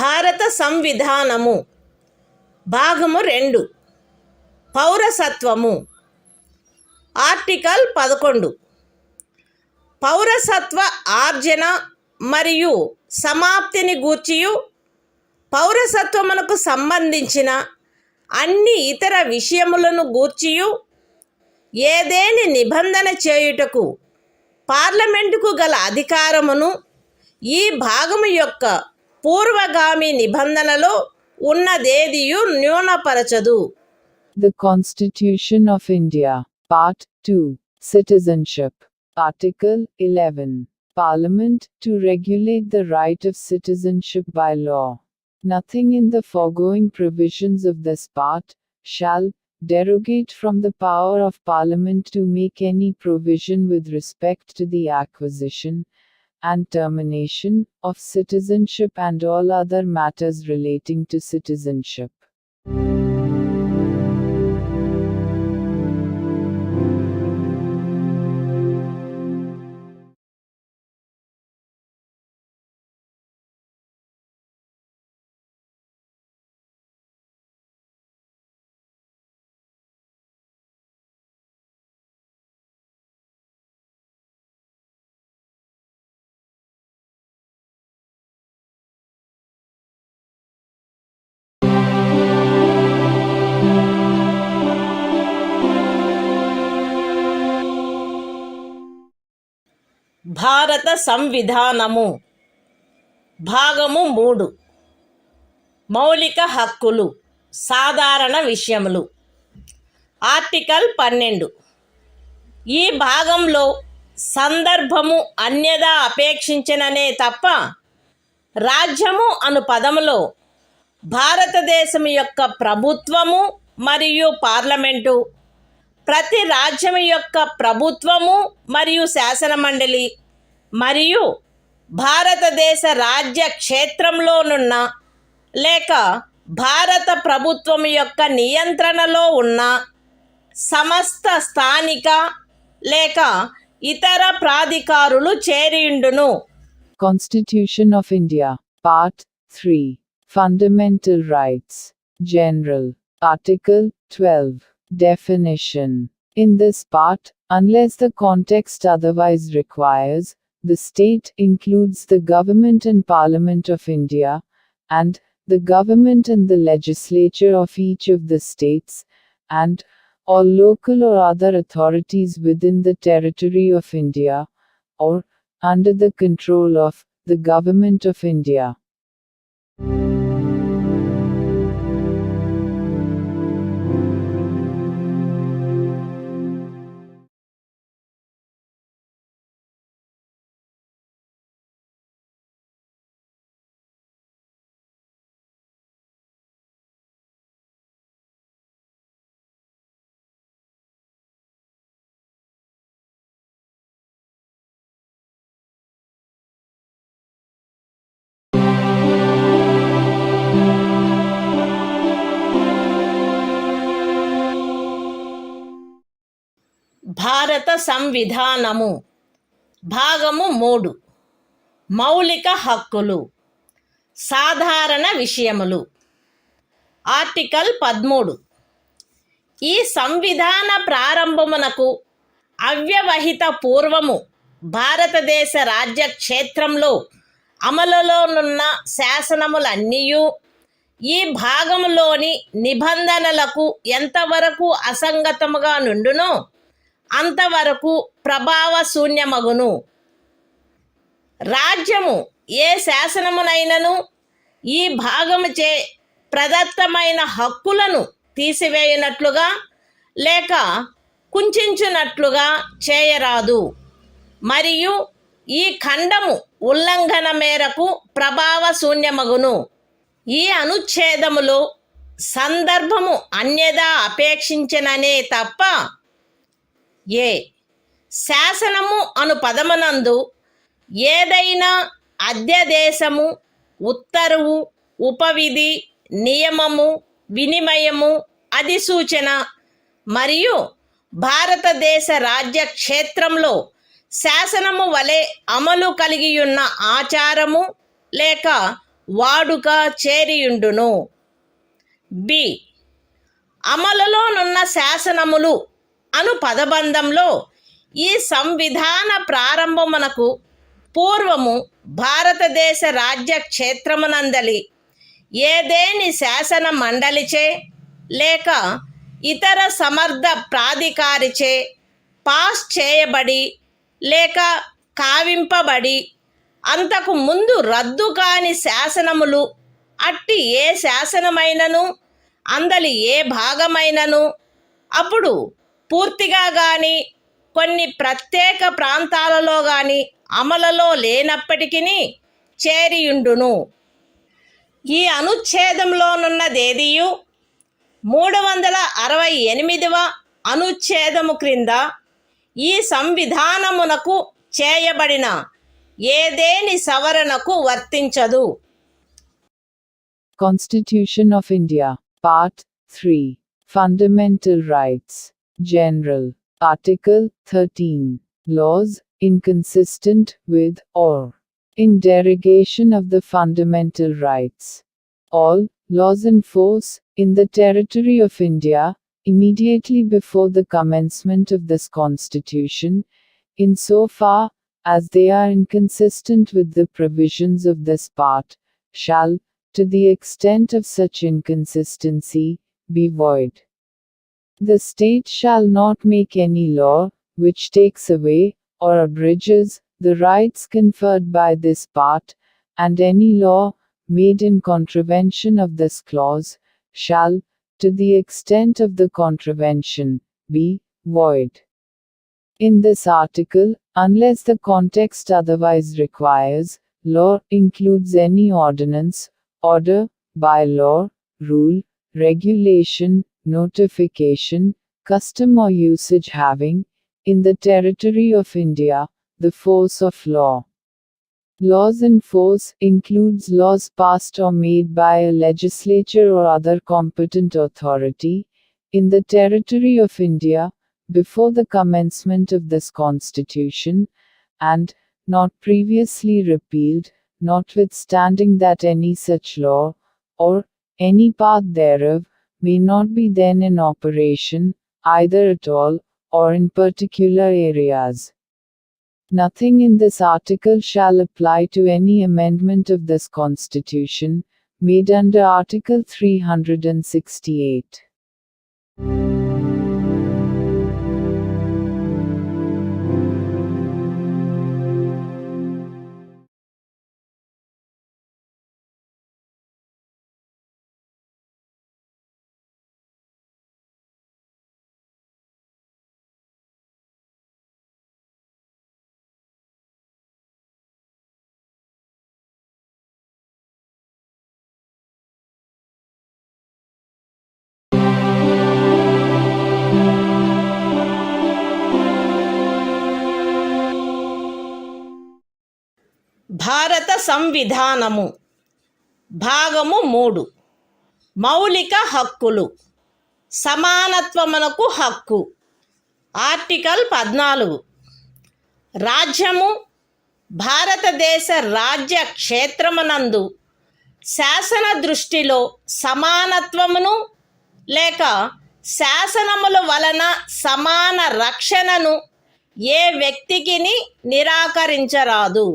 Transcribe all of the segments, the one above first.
భారత సంవిధానము భాగము 2 పౌరసత్వము ఆర్టికల్ 11 పౌరసత్వ ఆర్జన మరియు సమాప్తిని గూర్చియు పౌరసత్వమునకు సంబంధించిన అన్ని ఇతర విషయములను గూర్చియు ఏదేని నిబంధన చేయుటకు పార్లమెంటుకు గల అధికారమును ఈ భాగము యొక్క పూర్వగామి నిబంధనలో ఉన్నదేదియు న్యూనపరచదు. The Constitution of India, Part 2, Citizenship, Article 11, Parliament to regulate the right of citizenship by law. Nothing in the foregoing provisions of this part shall derogate from the power of Parliament to make any provision with respect to the acquisition and termination of citizenship and all other matters relating to citizenship. భారత సంవిధానము భాగము 3 మౌలిక హక్కులు సాధారణ విషయములు article 12 ఈ భాగంలో సందర్భము అన్యదా అపేక్షించిననే తప్ప రాజ్యము అను పదములో భారతదేశం యొక్క ప్రభుత్వము మరియు పార్లమెంటు, ప్రతి రాజ్యము యొక్క ప్రభుత్వము మరియు శాసనమండలి మరియు భారతదేశ రాజ్య క్షేత్రంలోనున్న లేక భారత ప్రభుత్వం యొక్క నియంత్రణలో ఉన్న సమస్త స్థానిక లేక ఇతర ప్రాధికారులు చేరియుండును. Constitution of India, Part 3, Fundamental Rights, General, Article 12, Definition. In this part, unless the context otherwise requires, the state includes the government and Parliament of India, and the government and the legislature of each of the states, and all local or other authorities within the territory of India, or under the control of the Government of India. భారత సంవిధానము భాగము 3 మౌలిక హక్కులు సాధారణ విషయములు article 13 ఈ సంవిధాన ప్రారంభమునకు అవ్యవహిత పూర్వము భారతదేశ రాజ్య క్షేత్రంలో అమలులోనున్న శాసనములన్నీయు ఈ భాగములోని నిబంధనలకు ఎంతవరకు అసంగతముగా నుండునో అంతవరకు ప్రభావశూన్యమగును. రాజ్యము ఏ శాసనమునైనను ఈ భాగముచే ప్రదత్తమైన హక్కులను తీసివేయునట్లుగా లేక కుంచునట్లుగా చేయరాదు మరియు ఈ ఖండము ఉల్లంఘన మేరకు ప్రభావశూన్యమగును. ఈ అనుచ్ఛేదములో సందర్భము అన్యదా అపేక్షించిననే తప్ప ఏ శాసనము అను పదమునందు ఏదైనా అధ్యదేశము, ఉత్తర్వు, ఉపవిధి, నియమము, వినిమయము, అధిసూచన మరియు భారతదేశ రాజ్య క్షేత్రంలో శాసనము వలె అమలు కలిగియున్న ఆచారము లేక వాడుక చేరియుండును. బి. అమలులోనున్న శాసనములు అను పదబంధంలో ఈ సంవిధాన ప్రారంభమునకు పూర్వము భారతదేశ రాజ్య క్షేత్రమునందలి ఏదేని శాసన మండలిచే లేక ఇతర సమర్థ ప్రాధికారిచే పాస్ చేయబడి లేక కావింపబడి అంతకు ముందు రద్దు కాని శాసనములు అట్టి ఏ శాసనమైనను అందలి ఏ భాగమైనను అప్పుడు పూర్తిగా గాని కొన్ని ప్రత్యేక ప్రాంతాలలో గాని అమలులో లేనప్పటికీ చేరియుండును. ఈ అనుచ్ఛేదంలోనున్నదేదియు 368వ అనుచ్ఛేదము క్రింద ఈ సంవిధానమునకు చేయబడిన ఏదేని సవరణకు వర్తించదు. Constitution of India, Part 3, Fundamental Rights, General, Article 13, Laws inconsistent with or in derogation of the fundamental rights. All laws in force in the territory of India, immediately before the commencement of this Constitution, in so far as they are inconsistent with the provisions of this part, shall, to the extent of such inconsistency, be void. The state shall not make any law, which takes away, or abridges, the rights conferred by this part, and any law, made in contravention of this clause, shall, to the extent of the contravention, be void. In this article, unless the context otherwise requires, law includes any ordinance, order, bylaw, rule, regulation, notification, custom or usage having, in the territory of India, the force of law. Laws in force includes laws passed or made by a legislature or other competent authority, in the territory of India, before the commencement of this Constitution, and, not previously repealed, notwithstanding that any such law, or any part thereof, may not be then in operation, either at all, or in particular areas. Nothing in this article shall apply to any amendment of this Constitution, made under Article 368. భారత సంవిధానము భాగము 3 మౌలిక హక్కులు సమానత్వమునకు హక్కు. Article 14 రాజ్యము భారతదేశ రాజ్య క్షేత్రమునందు శాసన దృష్టిలో సమానత్వమును లేక శాసనముల వలన సమాన రక్షణను ఏ వ్యక్తికిని నిరాకరించరాదు.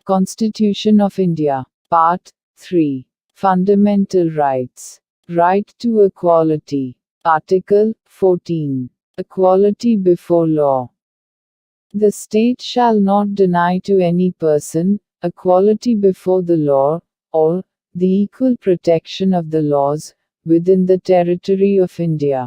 Constitution of India, Part 3, Fundamental Rights, Right to Equality, Article 14, Equality before law. The state shall not deny to any person equality before the law, or the equal protection of the laws within the territory of India.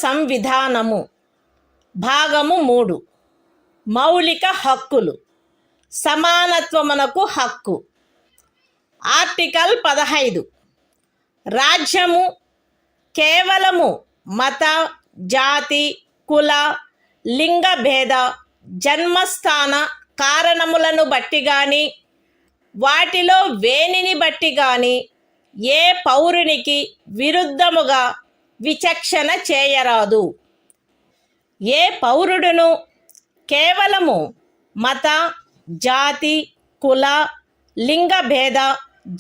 సంవిధానము. భాగము 3. మౌలిక హక్కులు. సమానత్వమునకు హక్కు. Article 15. రాజ్యము కేవలము మత, జాతి, కుల, లింగ భేద, జన్మస్థాన కారణములను బట్టి గాని వాటిలో వేనిని బట్టి గాని ఏ పౌరునికి విరుద్ధముగా విచక్షణ చేయరాదు. ఏ పౌరుడును కేవలము మత, జాతి, కుల, లింగ భేద,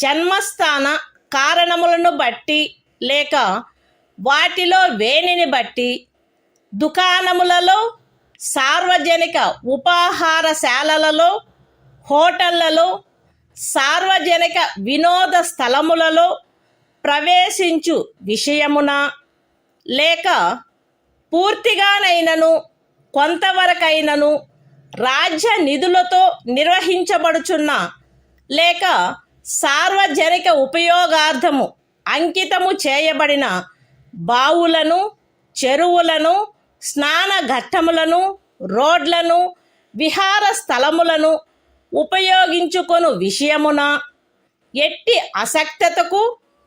జన్మస్థాన కారణములను బట్టి లేక వాటిలో వేనిని బట్టి దుకాణములలో, సార్వజనిక ఉపాహారశాలలలో, హోటళ్లలో, సార్వజనిక వినోద స్థలములలో ప్రవేశించు విషయమున లేక పూర్తిగానైనను కొంతవరకైనను రాజ్య నిధులతో నిర్వహించబడుచున్న లేక సార్వజనిక ఉపయోగార్థము అంకితము చేయబడిన బావులను, చెరువులను, స్నాన ఘట్టములను, రోడ్లను, విహార స్థలములను ఉపయోగించుకొను విషయమున ఎట్టి అసక్తతకు,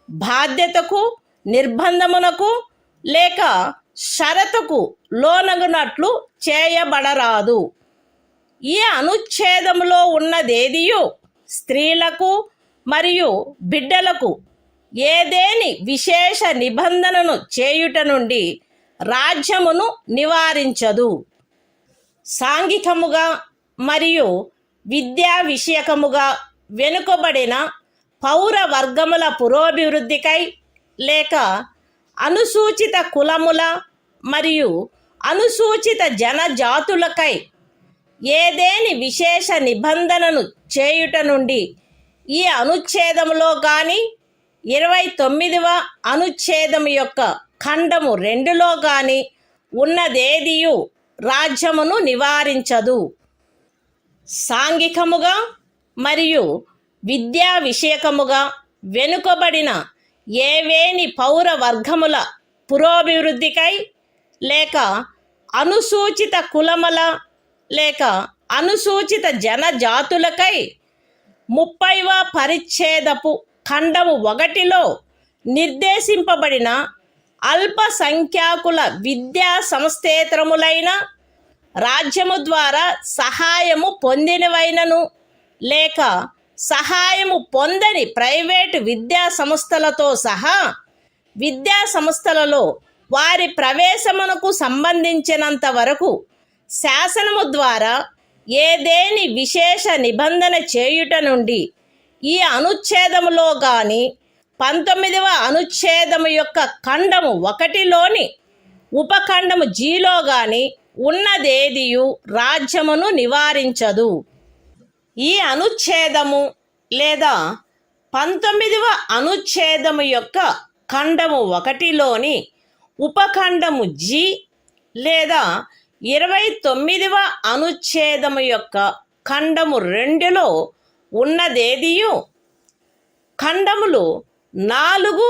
బాధ్యతకు, నిర్బంధమునకు లేక షరతుకు లోనగునట్లు చేయబడరాదు. ఈ అనుచ్ఛేదములో ఉన్నదేదియు స్త్రీలకు మరియు బిడ్డలకు ఏదేని విశేష నిబంధనను చేయుట నుండి రాజ్యమును నివారించదు. సాంఘికముగా మరియు విద్యా విషయకముగా వెనుకబడిన పౌర వర్గముల పురోభివృద్ధికై లేక అనుసూచిత కులముల మరియు అనుసూచిత జనజాతులకై ఏదేని విశేష నిబంధనను చేయుట నుండి ఈ అనుచ్ఛేదములో గాని 29వ అనుచ్ఛేదము యొక్క ఖండము 2లో గాని ఉన్నదేదియు రాజ్యమును నివారించదు. సాంఘికముగా మరియు విద్యా విషయకముగా వెనుకబడిన ఏవేని పౌర వర్గముల పురోభివృద్ధికై లేక అనుసూచిత కులముల లేక అనుసూచిత జనజాతులకై 30వ పరిచ్ఛేదపు ఖండము 1లో నిర్దేశింపబడిన అల్పసంఖ్యాకుల విద్యా సంస్థేతరములైన రాజ్యము ద్వారా సహాయము పొందినవైనను లేక సహాయము పొందని ప్రైవేటు విద్యా సంస్థలతో సహా విద్యా సంస్థలలో వారి ప్రవేశమునకు సంబంధించినంత వరకు శాసనము ద్వారా ఏదేని విశేష నిబంధన చేయుట నుండి ఈ అనుచ్ఛేదములో గాని 19వ అనుచ్ఛేదము యొక్క ఖండము 1లోని ఉపఖండము జీలో గాని ఉన్నదేదియు రాజ్యమును నివారించదు. ఈ అనుచ్ఛేదము లేదా 19వ అనుచ్ఛేదము యొక్క ఖండము 1లోని ఉపఖండము జి లేదా 29వ అనుచ్ఛేదము యొక్క ఖండము 2లో ఉన్నదేదియు ఖండములు 4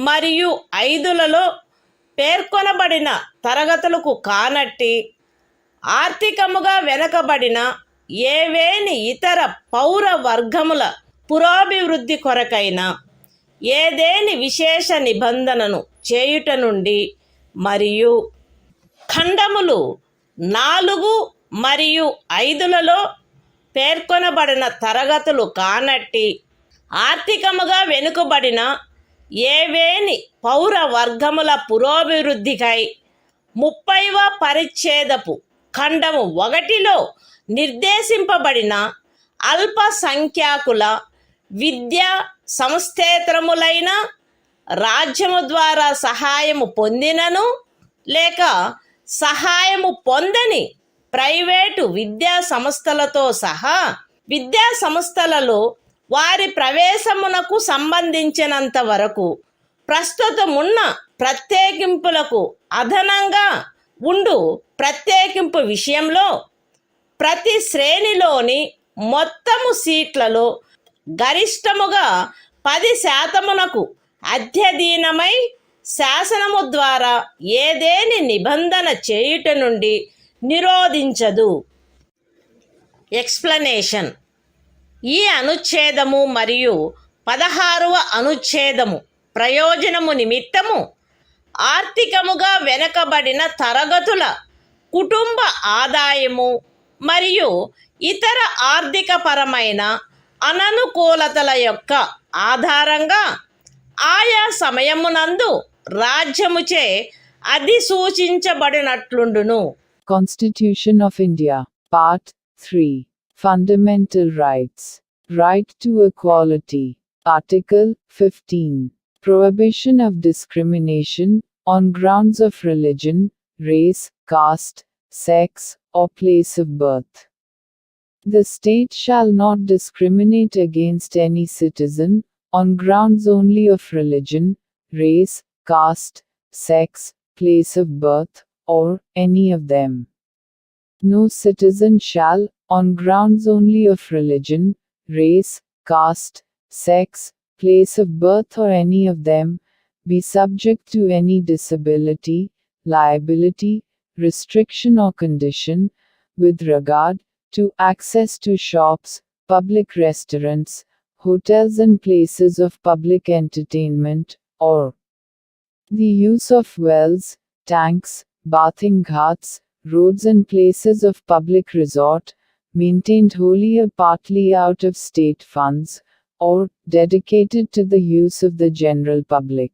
మరియు 5లలో పేర్కొనబడిన తరగతులకు కానట్టి ఆర్థికముగా వెనకబడిన ఏవేని ఇతర పౌర వర్గముల పురోభివృద్ధి కొరకైన ఏదేని విశేష నిబంధనను చేయుట నుండి మరియు ఖండములు 4 మరియు 5లలో పేర్కొనబడిన తరగతులు కానట్టి ఆర్థికముగా వెనుకబడిన ఏవేని పౌర వర్గముల పురోభివృద్ధికై 30వ పరిచ్ఛేదపు ఖండము 1లో నిర్దేశింపబడిన అల్పసంఖ్యాకుల విద్యా సంస్థేతరములైన రాజ్యము ద్వారా సహాయము పొందినను లేక సహాయము పొందని ప్రైవేటు విద్యా సంస్థలతో సహా విద్యా సంస్థలలో వారి ప్రవేశమునకు సంబంధించినంత వరకు ప్రస్తుతమున్న ప్రత్యేకింపులకు అదనంగా ఉండు ప్రత్యేకింపు విషయంలో ప్రతి శ్రేణిలోని మొత్తము సీట్లలో గరిష్టముగా 10% అధ్యధీనమై శాసనము ద్వారా ఏదేని నిబంధన చేయుట నుండి నిరోధించదు. ఎక్స్ప్లనేషన్. ఈ అనుచ్ఛేదము మరియు 16వ అనుచ్ఛేదము ప్రయోజనము నిమిత్తము ఆర్థికముగా వెనుకబడిన తరగతుల కుటుంబ ఆదాయము మరియు ఇతర ఆర్థికపరమైన అననుకూలతల యొక్క ఆధారంగా ఆయా సమయమునందు రాజ్యముచే అధిసూచించబడినట్లుండును. Constitution of India, Part 3. Fundamental Rights. Right to Equality. Article 15. Prohibition of discrimination on grounds of religion, race, caste, sex, or place of birth. The state shall not discriminate against any citizen on grounds only of religion, race, caste, sex, place of birth, or any of them. No citizen shall, on grounds only of religion, race, caste, sex, place of birth, or any of them, be subject to any disability, liability, restriction, or condition, with regard to access to shops, public restaurants, hotels, and places of public entertainment, or the use of wells, tanks, bathing ghats, roads, and places of public resort, maintained wholly or partly out of state funds, or dedicated to the use of the general public.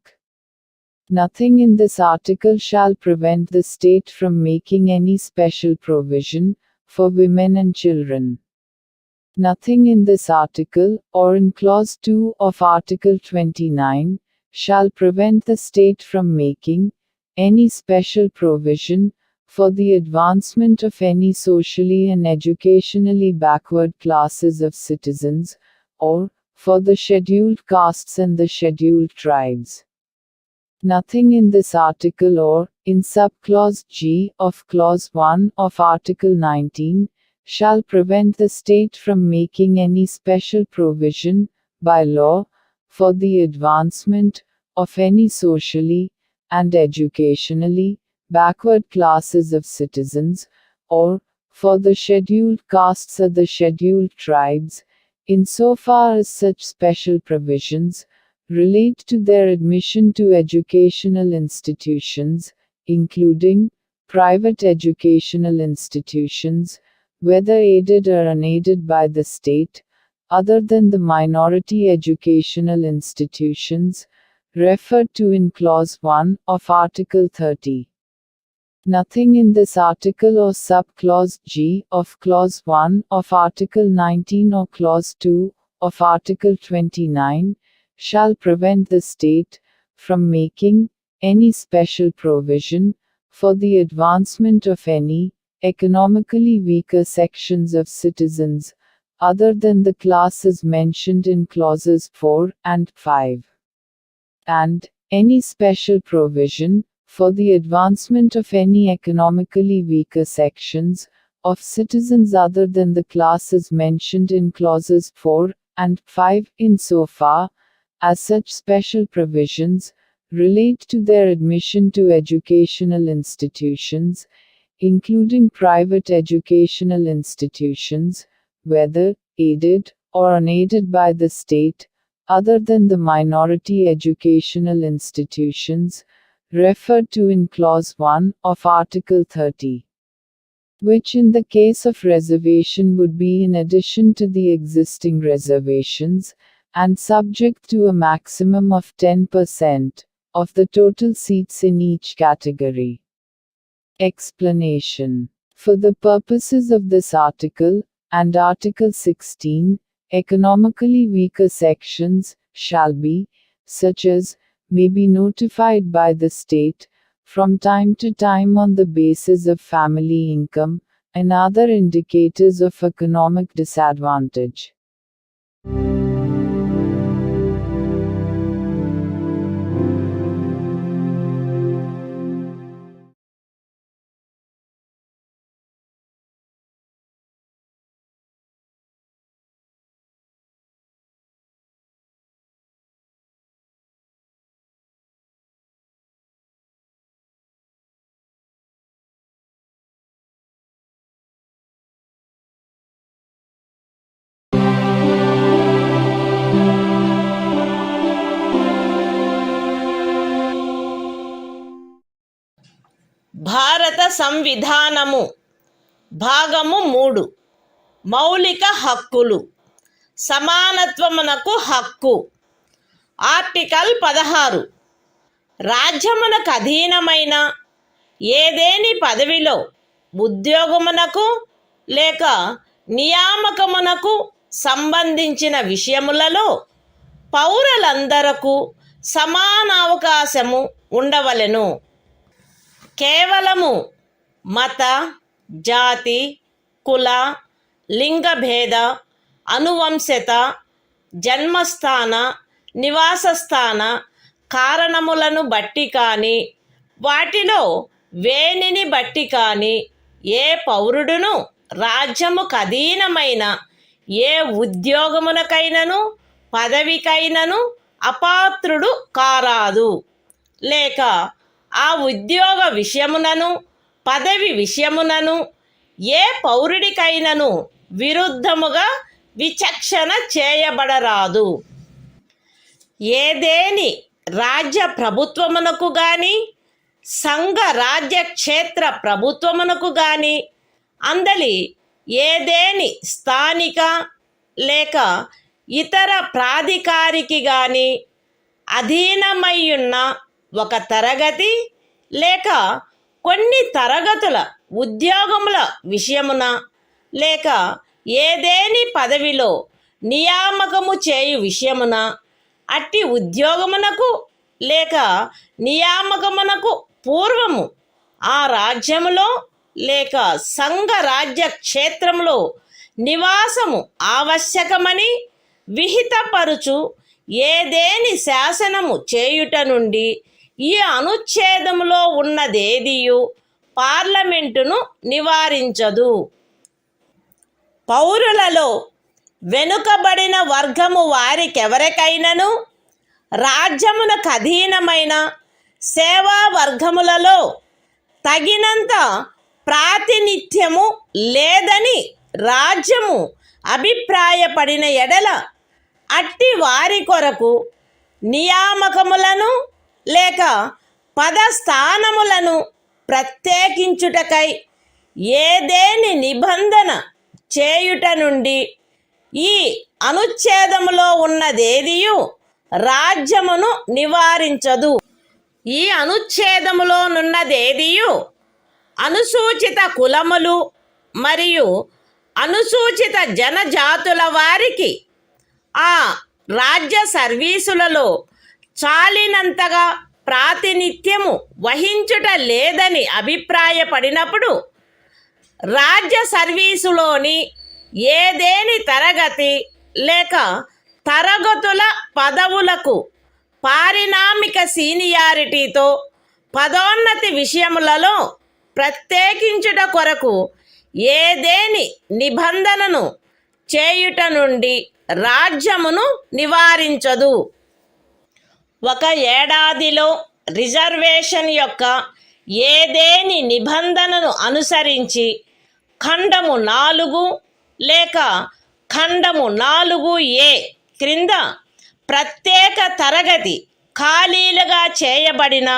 Nothing in this article shall prevent the state from making any special provision for women and children. Nothing in this article, or in Clause 2 of Article 29, shall prevent the state from making any special provision for the advancement of any socially and educationally backward classes of citizens, or for the scheduled castes and the scheduled tribes. Nothing in this article or in subclause G of Clause 1 of Article 19 shall prevent the state from making any special provision, by law, for the advancement of any socially and educationally backward classes of citizens, or for the scheduled castes or the scheduled tribes, insofar as such special provisions relate to their admission to educational institutions, including private educational institutions, whether aided or unaided by the state, other than the minority educational institutions referred to in Clause 1 of Article 30. Nothing in this article or subclause G of Clause 1 of Article 19 or Clause 2 of Article 29 shall prevent the state from making any special provision for the advancement of any economically weaker sections of citizens, other than the classes mentioned in Clauses 4 and 5. And any special provision for the advancement of any economically weaker sections of citizens other than the classes mentioned in Clauses 4 and 5, insofar as such special provisions relate to their admission to educational institutions, including private educational institutions, whether aided or unaided by the state, other than the minority educational institutions referred to in Clause 1 of Article 30, which in the case of reservation would be in addition to the existing reservations, and subject to a maximum of 10% of the total seats in each category. Explanation. For the purposes of this article, and Article 16, economically weaker sections shall be, such as may be notified by the state, from time to time on the basis of family income, and other indicators of economic disadvantage. భారత సంవిధానము భాగము 3 మౌలిక హక్కులు సమానత్వమునకు హక్కు. Article 16 రాజ్యమునకు అధీనమైన ఏదేని పదవిలో ఉద్యోగమునకు లేక నియామకమునకు సంబంధించిన విషయములలో పౌరులందరకు సమాన అవకాశము ఉండవలెను. కేవలము మత, జాతి, కుల, లింగభేద, అనువంశత, జన్మస్థాన, నివాసస్థాన కారణములను బట్టి కానీ వాటిలో వేనిని బట్టి కానీ ఏ పౌరుడును రాజ్యముకు అధీనమైన ఏ ఉద్యోగమునకైనను పదవికైనను అపాత్రుడు కారాదు. లేక ఆ ఉద్యోగ విషయమునను పదవి విషయమునను ఏ పౌరుడికైనను విరుద్ధముగా విచక్షణ చేయబడరాదు. ఏదేని రాజ్య ప్రభుత్వమునకు గాని సంఘ రాజ్య క్షేత్ర ప్రభుత్వమునకు గాని అందలి ఏదేని స్థానిక లేక ఇతర ప్రాధికారికి గాని అధీనమయ్యున్న ఒక తరగతి లేక కొన్ని తరగతుల ఉద్యోగముల విషయమున లేక ఏదేని పదవిలో నియామకము చేయు విషయమున అట్టి ఉద్యోగమునకు లేక నియామకమునకు పూర్వము ఆ రాజ్యములో లేక సంఘ రాజ్య క్షేత్రములో నివాసము ఆవశ్యకమని విహితపరుచు ఏదేని శాసనము చేయుట నుండి ఈ అనుచ్ఛేదములో ఉన్నదేదియు పార్లమెంటును నివారించదు. పౌరులలో వెనుకబడిన వర్గము వారికెవరికైనను రాజ్యమునకు అధీనమైన సేవా వర్గములలో తగినంత ప్రాతినిధ్యము లేదని రాజ్యము అభిప్రాయపడిన ఎడల అట్టి వారి కొరకు నియామకములను లేక పదస్థానములను ప్రత్యేకించుటకై ఏదేని నిబంధన చేయుట నుండి ఈ అనుచ్ఛేదములో ఉన్నదేదియు రాజ్యమును నివారించదు. ఈ అనుచ్ఛేదములోనున్నదేదియు అనుసూచిత కులములు మరియు అనుసూచిత జనజాతుల వారికి ఆ రాజ్య సర్వీసులలో చాలినంతగా ప్రాతినిధ్యము వహించుట లేదని అభిప్రాయపడినప్పుడు రాజ్య సర్వీసులోని ఏదేని తరగతి లేక తరగతుల పదవులకు పారిణామిక సీనియారిటీతో పదోన్నతి విషయములలో ప్రత్యేకించుట కొరకు ఏదేని నిబంధనను చేయుట నుండి రాజ్యమును నివారించదు. ఒక ఏడాదిలో రిజర్వేషన్ యొక్క ఏదేని నిబంధనను అనుసరించి ఖండము 4 లేక ఖండము 4A క్రింద ప్రత్యేక తరగతి ఖాళీలుగా చేయబడిన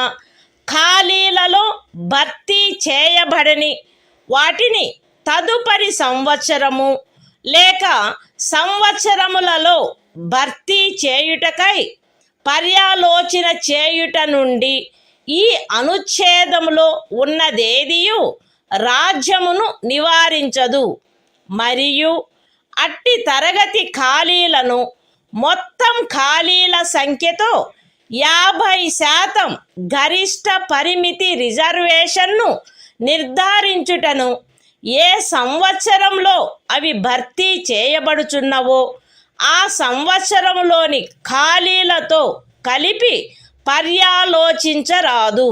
ఖాళీలలో భర్తీ చేయబడని వాటిని తదుపరి సంవత్సరము లేక సంవత్సరములలో భర్తీ చేయుటకై పర్యాలోచన చేయుట నుండి ఈ అనుచ్ఛేదములో ఉన్నదేదియు రాజ్యమును నివారించదు. మరియు అట్టి తరగతి ఖాళీలను మొత్తం ఖాళీల సంఖ్యతో 50% గరిష్ట పరిమితి రిజర్వేషన్ను నిర్ధారించుటను ఏ సంవత్సరంలో అవి భర్తీ చేయబడుచున్నవో ఆ సంవత్సరంలోని ఖాళీలతో కలిపి పర్యాలోచించరాదు.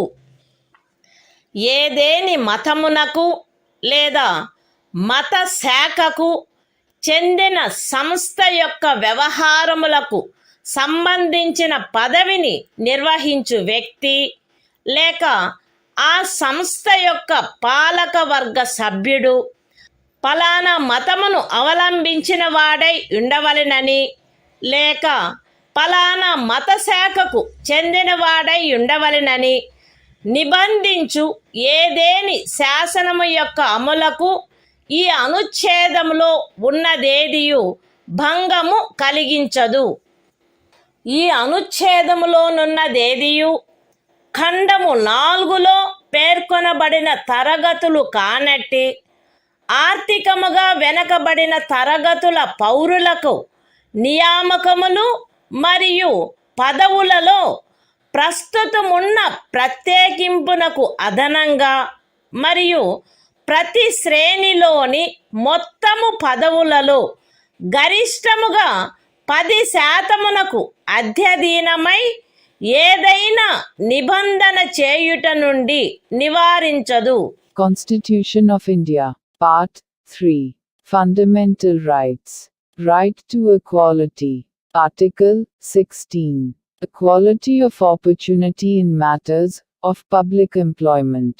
ఏదేని మతమునకు లేదా మత శాఖకు చెందిన సంస్థ యొక్క వ్యవహారములకు సంబంధించిన పదవిని నిర్వహించు వ్యక్తి లేక ఆ సంస్థ యొక్క పాలక వర్గ సభ్యుడు పలానా మతమును అవలంబించిన వాడై ఉండవలెనని లేక పలానా మత శాఖకు చెందినవాడై ఉండవలెనని నిబంధించు ఏదేని శాసనము యొక్క అమలుకు ఈ అనుచ్ఛేదములో ఉన్నదేదియు భంగము కలిగించదు. ఈ అనుచ్ఛేదములోనున్నదేదియు ఖండము 4లో పేర్కొనబడిన తరగతులు కానట్టి ఆర్థికముగా వెనకబడిన తరగతుల పౌరులకు నియామకములు మరియు పదవులలో ప్రస్తుతమున్న ప్రత్యేకింపునకు అదనంగా మరియు ప్రతి శ్రేణిలోని మొత్తము పదవులలో గరిష్టముగా 10% అధ్యధీనమై ఏదైనా నిబంధన చేయుట నుండి నివారించదు. Constitution of India, Part 3. Fundamental Rights. Right to Equality. Article 16. Equality of opportunity in matters of public employment.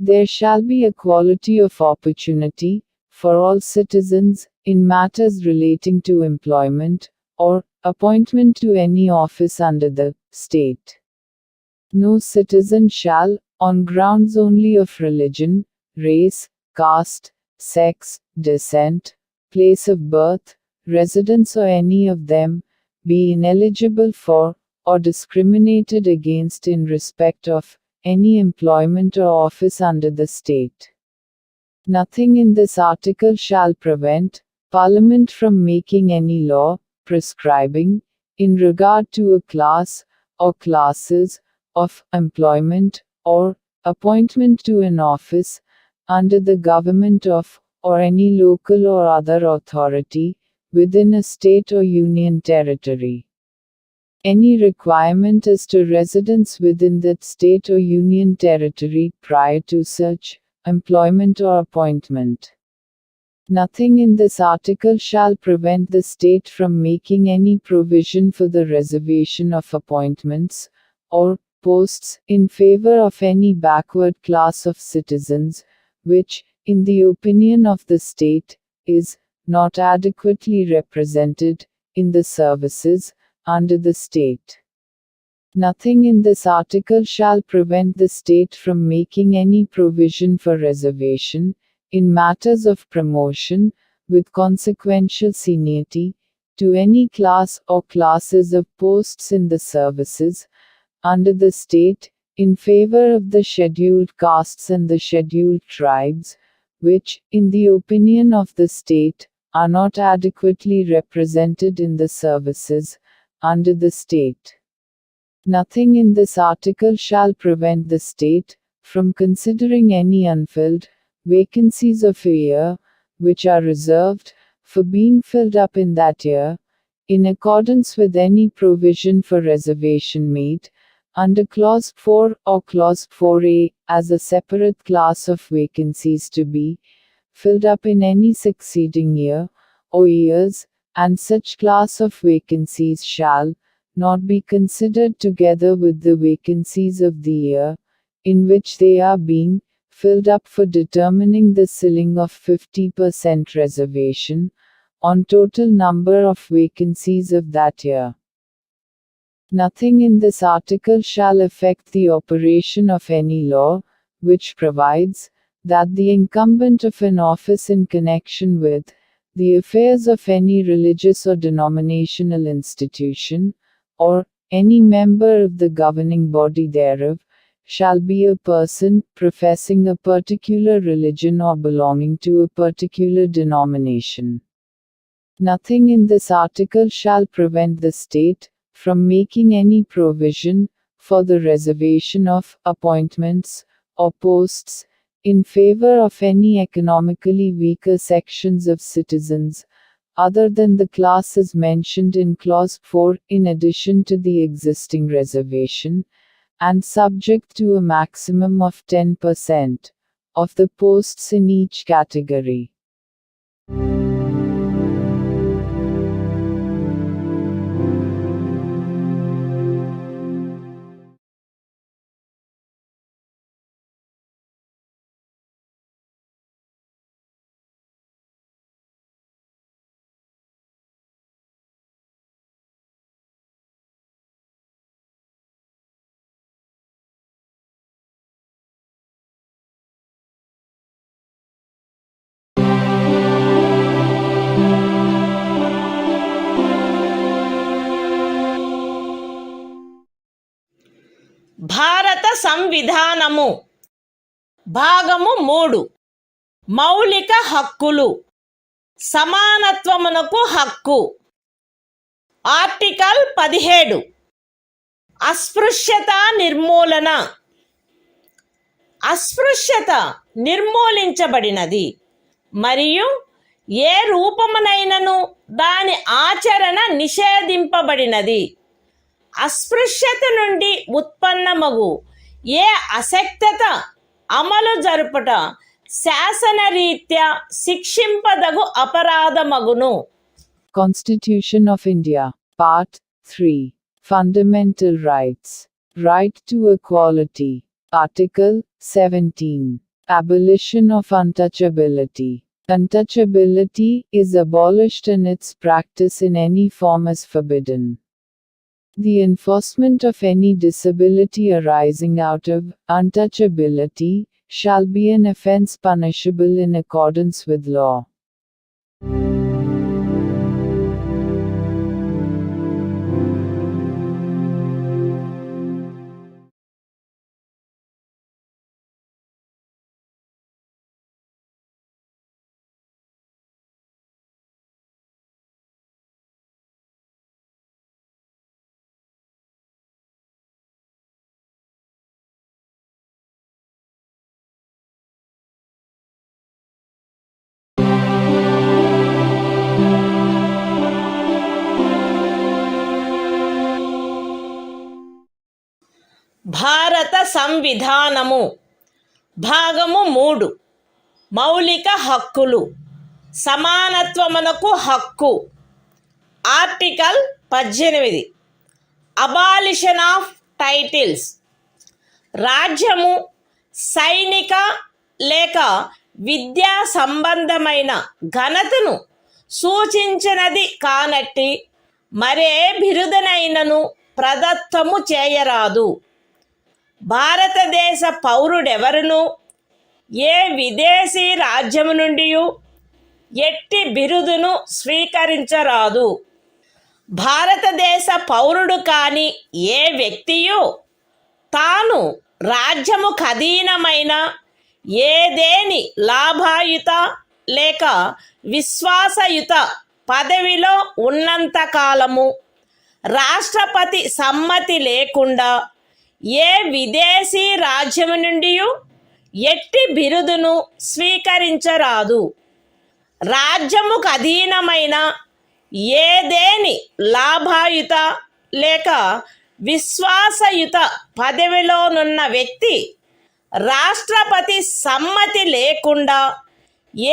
There shall be equality of opportunity for all citizens in matters relating to employment or appointment to any office under the state. No citizen shall, on grounds only of religion, race, caste, sex, descent, place of birth, residence or any of them, be ineligible for, or discriminated against in respect of, any employment or office under the state. Nothing in this article shall prevent Parliament from making any law, prescribing, in regard to a class, or classes, of employment, or appointment to an office, under the government of, or any local or other authority, within a state or union territory. Any requirement as to residence within that state or union territory prior to such employment or appointment. Nothing in this article shall prevent the state from making any provision for the reservation of appointments, or posts, in favor of any backward class of citizens, which, in the opinion of the state, is not adequately represented in the services under the state. Nothing in this article shall prevent the state from making any provision for reservation, in matters of promotion, with consequential seniority, to any class or classes of posts in the services under the state, in favor of the scheduled castes and the scheduled tribes, which, in the opinion of the state, are not adequately represented in the services under the state. Nothing in this article shall prevent the state from considering any unfilled vacancies of a year, which are reserved for being filled up in that year, in accordance with any provision for reservation made under Clause 4 or Clause 4a, as a separate class of vacancies to be filled up in any succeeding year or years, and such class of vacancies shall not be considered together with the vacancies of the year in which they are being filled up for determining the ceiling of 50% reservation on total number of vacancies of that year. Nothing in this article shall affect the operation of any law, which provides that the incumbent of an office in connection with the affairs of any religious or denominational institution, or any member of the governing body thereof, shall be a person professing a particular religion or belonging to a particular denomination. Nothing in this article shall prevent the state from making any provision for the reservation of appointments or posts in favor of any economically weaker sections of citizens, other than the classes mentioned in Clause 4, in addition to the existing reservation, and subject to a maximum of 10% of the posts in each category. సంవిధానము భాగము 3 మౌలిక హక్కులు సమానత్వమునకు హక్కు article 17 అస్పృశ్యత నిర్మూలన అస్పృశ్యత నిర్మూలించబడినది మరియు ఏ రూపమునైనను దాని ఆచరణ నిషేధింపబడినది. అస్పృశ్యత నుండి ఉత్పన్నమగు ఏ అసక్తత అమలు జరుపుట శాసనరీత్యా శిక్షింపదగు అపరాధమగును. Constitution of India, Part 3. Fundamental Rights. Right to Equality. Article 17. Abolition of untouchability. Untouchability is abolished and its practice in any form is forbidden. The enforcement of any disability arising out of untouchability shall be an offence punishable in accordance with law. భారత సంవిధానము భాగము 3 మౌలిక హక్కులు సమానత్వమునకు హక్కు article 18 abolition of titles రాజ్యము సైనిక లేక విద్యా సంబంధమైన ఘనతను సూచించినది కానట్టి మరే బిరుదనైనను ప్రదత్తము చేయరాదు. భారతదేశ పౌరుడెవరును ఏ విదేశీ రాజ్యము నుండి ఎట్టి బిరుదును స్వీకరించరాదు. భారతదేశ పౌరుడు కాని ఏ వ్యక్తియు తాను రాజ్యము ఖదీనమైన ఏదేని లాభాయుత లేక విశ్వాసయుత పదవిలో ఉన్నంత కాలము రాష్ట్రపతి సమ్మతి లేకుండా ఏ విదేశీ రాజ్యము నుండి ఎట్టి బిరుదును స్వీకరించరాదు. రాజ్యముకు అధీనమైన ఏదేని లాభాయుత లేక విశ్వాసయుత పదవిలోనున్న వ్యక్తి రాష్ట్రపతి సమ్మతి లేకుండా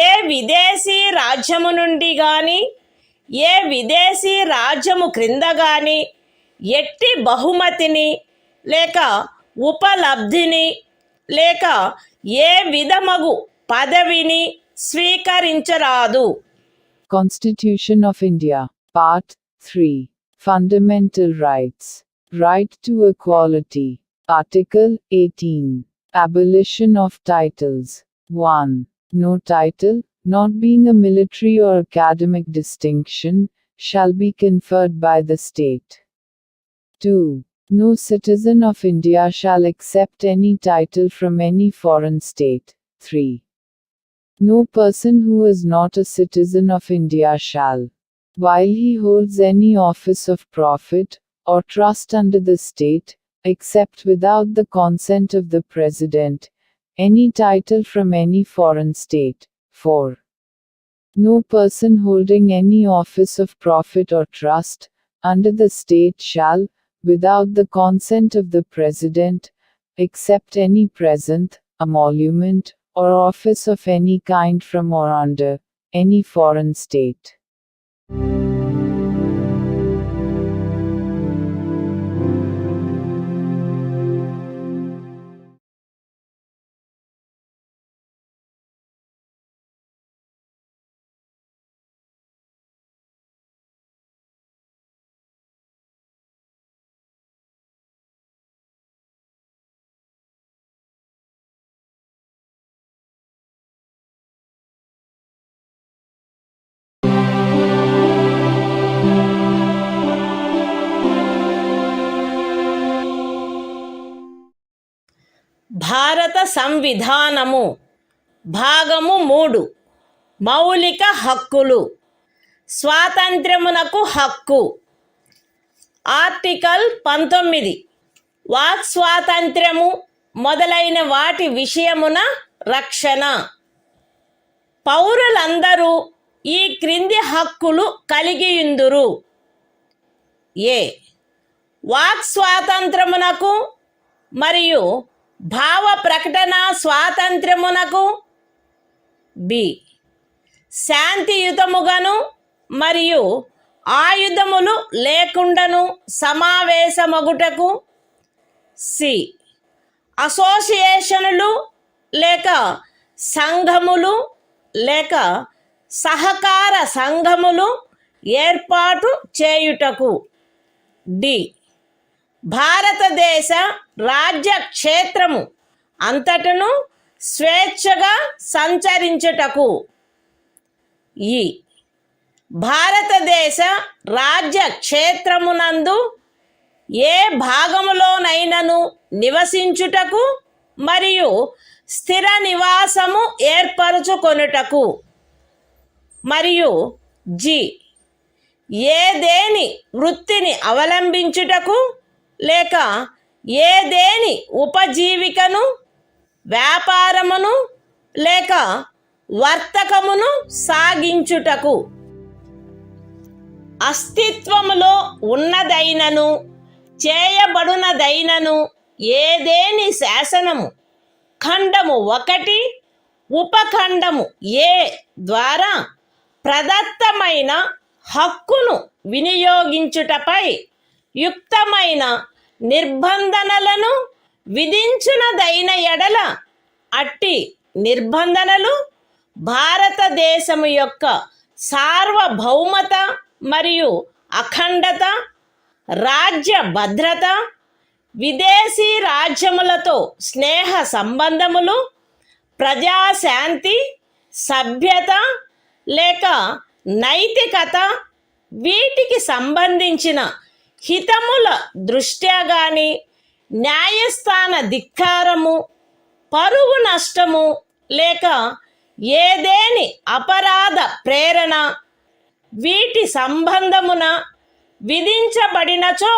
ఏ విదేశీ రాజ్యము నుండి కానీ ఏ విదేశీ రాజ్యము క్రింద కానీ ఎట్టి బహుమతిని లేక ఉపలబ్ధిని లేక ఏ విధమగు పదవిని స్వీకరించరాదు. Constitution of India, Part 3. Fundamental Rights. Right to Equality. Article 18. Abolition of Titles. 1. No title, not being a military or academic distinction, shall be conferred by the state. 2. No citizen of India shall accept any title from any foreign state. 3. No person who is not a citizen of India shall, while he holds any office of profit or trust under the state, accept without the consent of the President, any title from any foreign state. 4. No person holding any office of profit or trust under the state shall, without the consent of the President, accept any present, emolument, or office of any kind from or under any foreign state. భారత సంవిధానము భాగము 3 మౌలిక హక్కులు. స్వాతంత్ర్యమునకు హక్కు. Article 19 walk స్వాతంత్ర్యము మొదలైన వాటి విషయమున రక్షణ. పౌరులందరూ ఈ క్రింది హక్కులు కలిగియుందురు. ఏ వాక్ స్వాతంత్రమునకు మరియు భావ ప్రకటన స్వాతంత్ర్యమునకు. బి శాంతియుతముగాను మరియు ఆయుధములు లేకుండాను సమావేశమగుటకు. సి అసోసియేషనులు లేక సంఘములు లేక సహకార సంఘములు ఏర్పాటు చేయుటకు. డి భారతదేశ రాజ్య క్షేత్రము అంతటను స్వేచ్ఛగా సంచరించుటకు. ఈ భారతదేశ రాజ్య క్షేత్రమునందు ఏ భాగములోనైనను నివసించుటకు మరియు స్థిర నివాసము ఏర్పరచుకొనుటకు. మరియు జి ఏదేని వృత్తిని అవలంబించుటకు లేక ఏదేని ఉపజీవికను వ్యాపారమును లేక వర్తకమును సాగించుటకు. అస్తిత్వములో ఉన్నదైనను చేయబడునదైనను ఏదేని శాసనము ఖండము 1 ఉపఖండము ఏ ద్వారా ప్రదత్తమైన హక్కును వినియోగించుటపై యుక్తమైన నిర్బంధనలను విధించునదైన ఎడల అట్టి నిర్బంధనలు భారతదేశము యొక్క సార్వభౌమత మరియు అఖండత, రాజ్య భద్రత, విదేశీ రాజ్యములతో స్నేహ సంబంధములు, ప్రజాశాంతి, సభ్యత లేక నైతికత వీటికి సంబంధించిన హితముల దృష్ట్యా గాని న్యాయస్థాన ధిక్కారము, పరువు నష్టము లేక ఏదేని అపరాధ ప్రేరణ వీటి సంబంధమున విధించబడినచో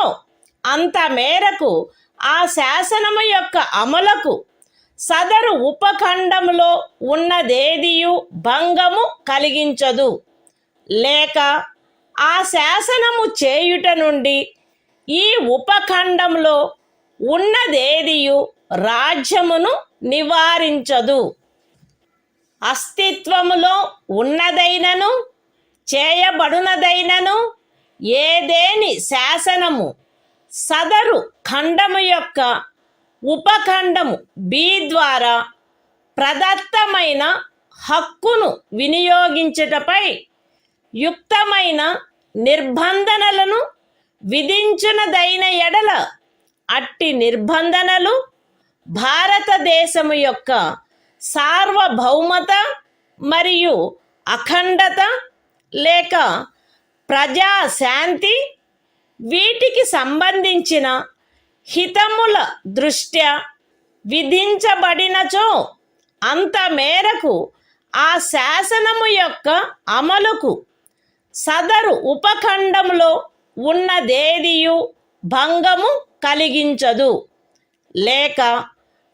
అంత మేరకు ఆ శాసనము యొక్క అమలుకు సదరు ఉపఖండములో ఉన్నదేదియు భంగము కలిగించదు. లేక ఆ శాసనము చేయుట నుండి ఈ ఉపఖండంలో ఉన్నదేదియు రాజ్యమును నివారించదు. అస్తిత్వములో ఉన్నదైనను చేయబడునదైనను ఏదేని శాసనము సదరు ఖండము యొక్క ఉపఖండము బి ద్వారా ప్రదత్తమైన హక్కును వినియోగించుటపై యుక్తమైన నిర్బంధనలను విధించునదైన ఎడల అట్టి నిర్బంధనలు భారతదేశము యొక్క సార్వభౌమత మరియు అఖండత లేక ప్రజాశాంతి వీటికి సంబంధించిన హితముల దృష్ట్యా విధించబడినచో అంత మేరకు ఆ శాసనము యొక్క అమలుకు సదరు ఉపఖండంలో ఉన్నదేదియు భంగము కలిగించదు. లేక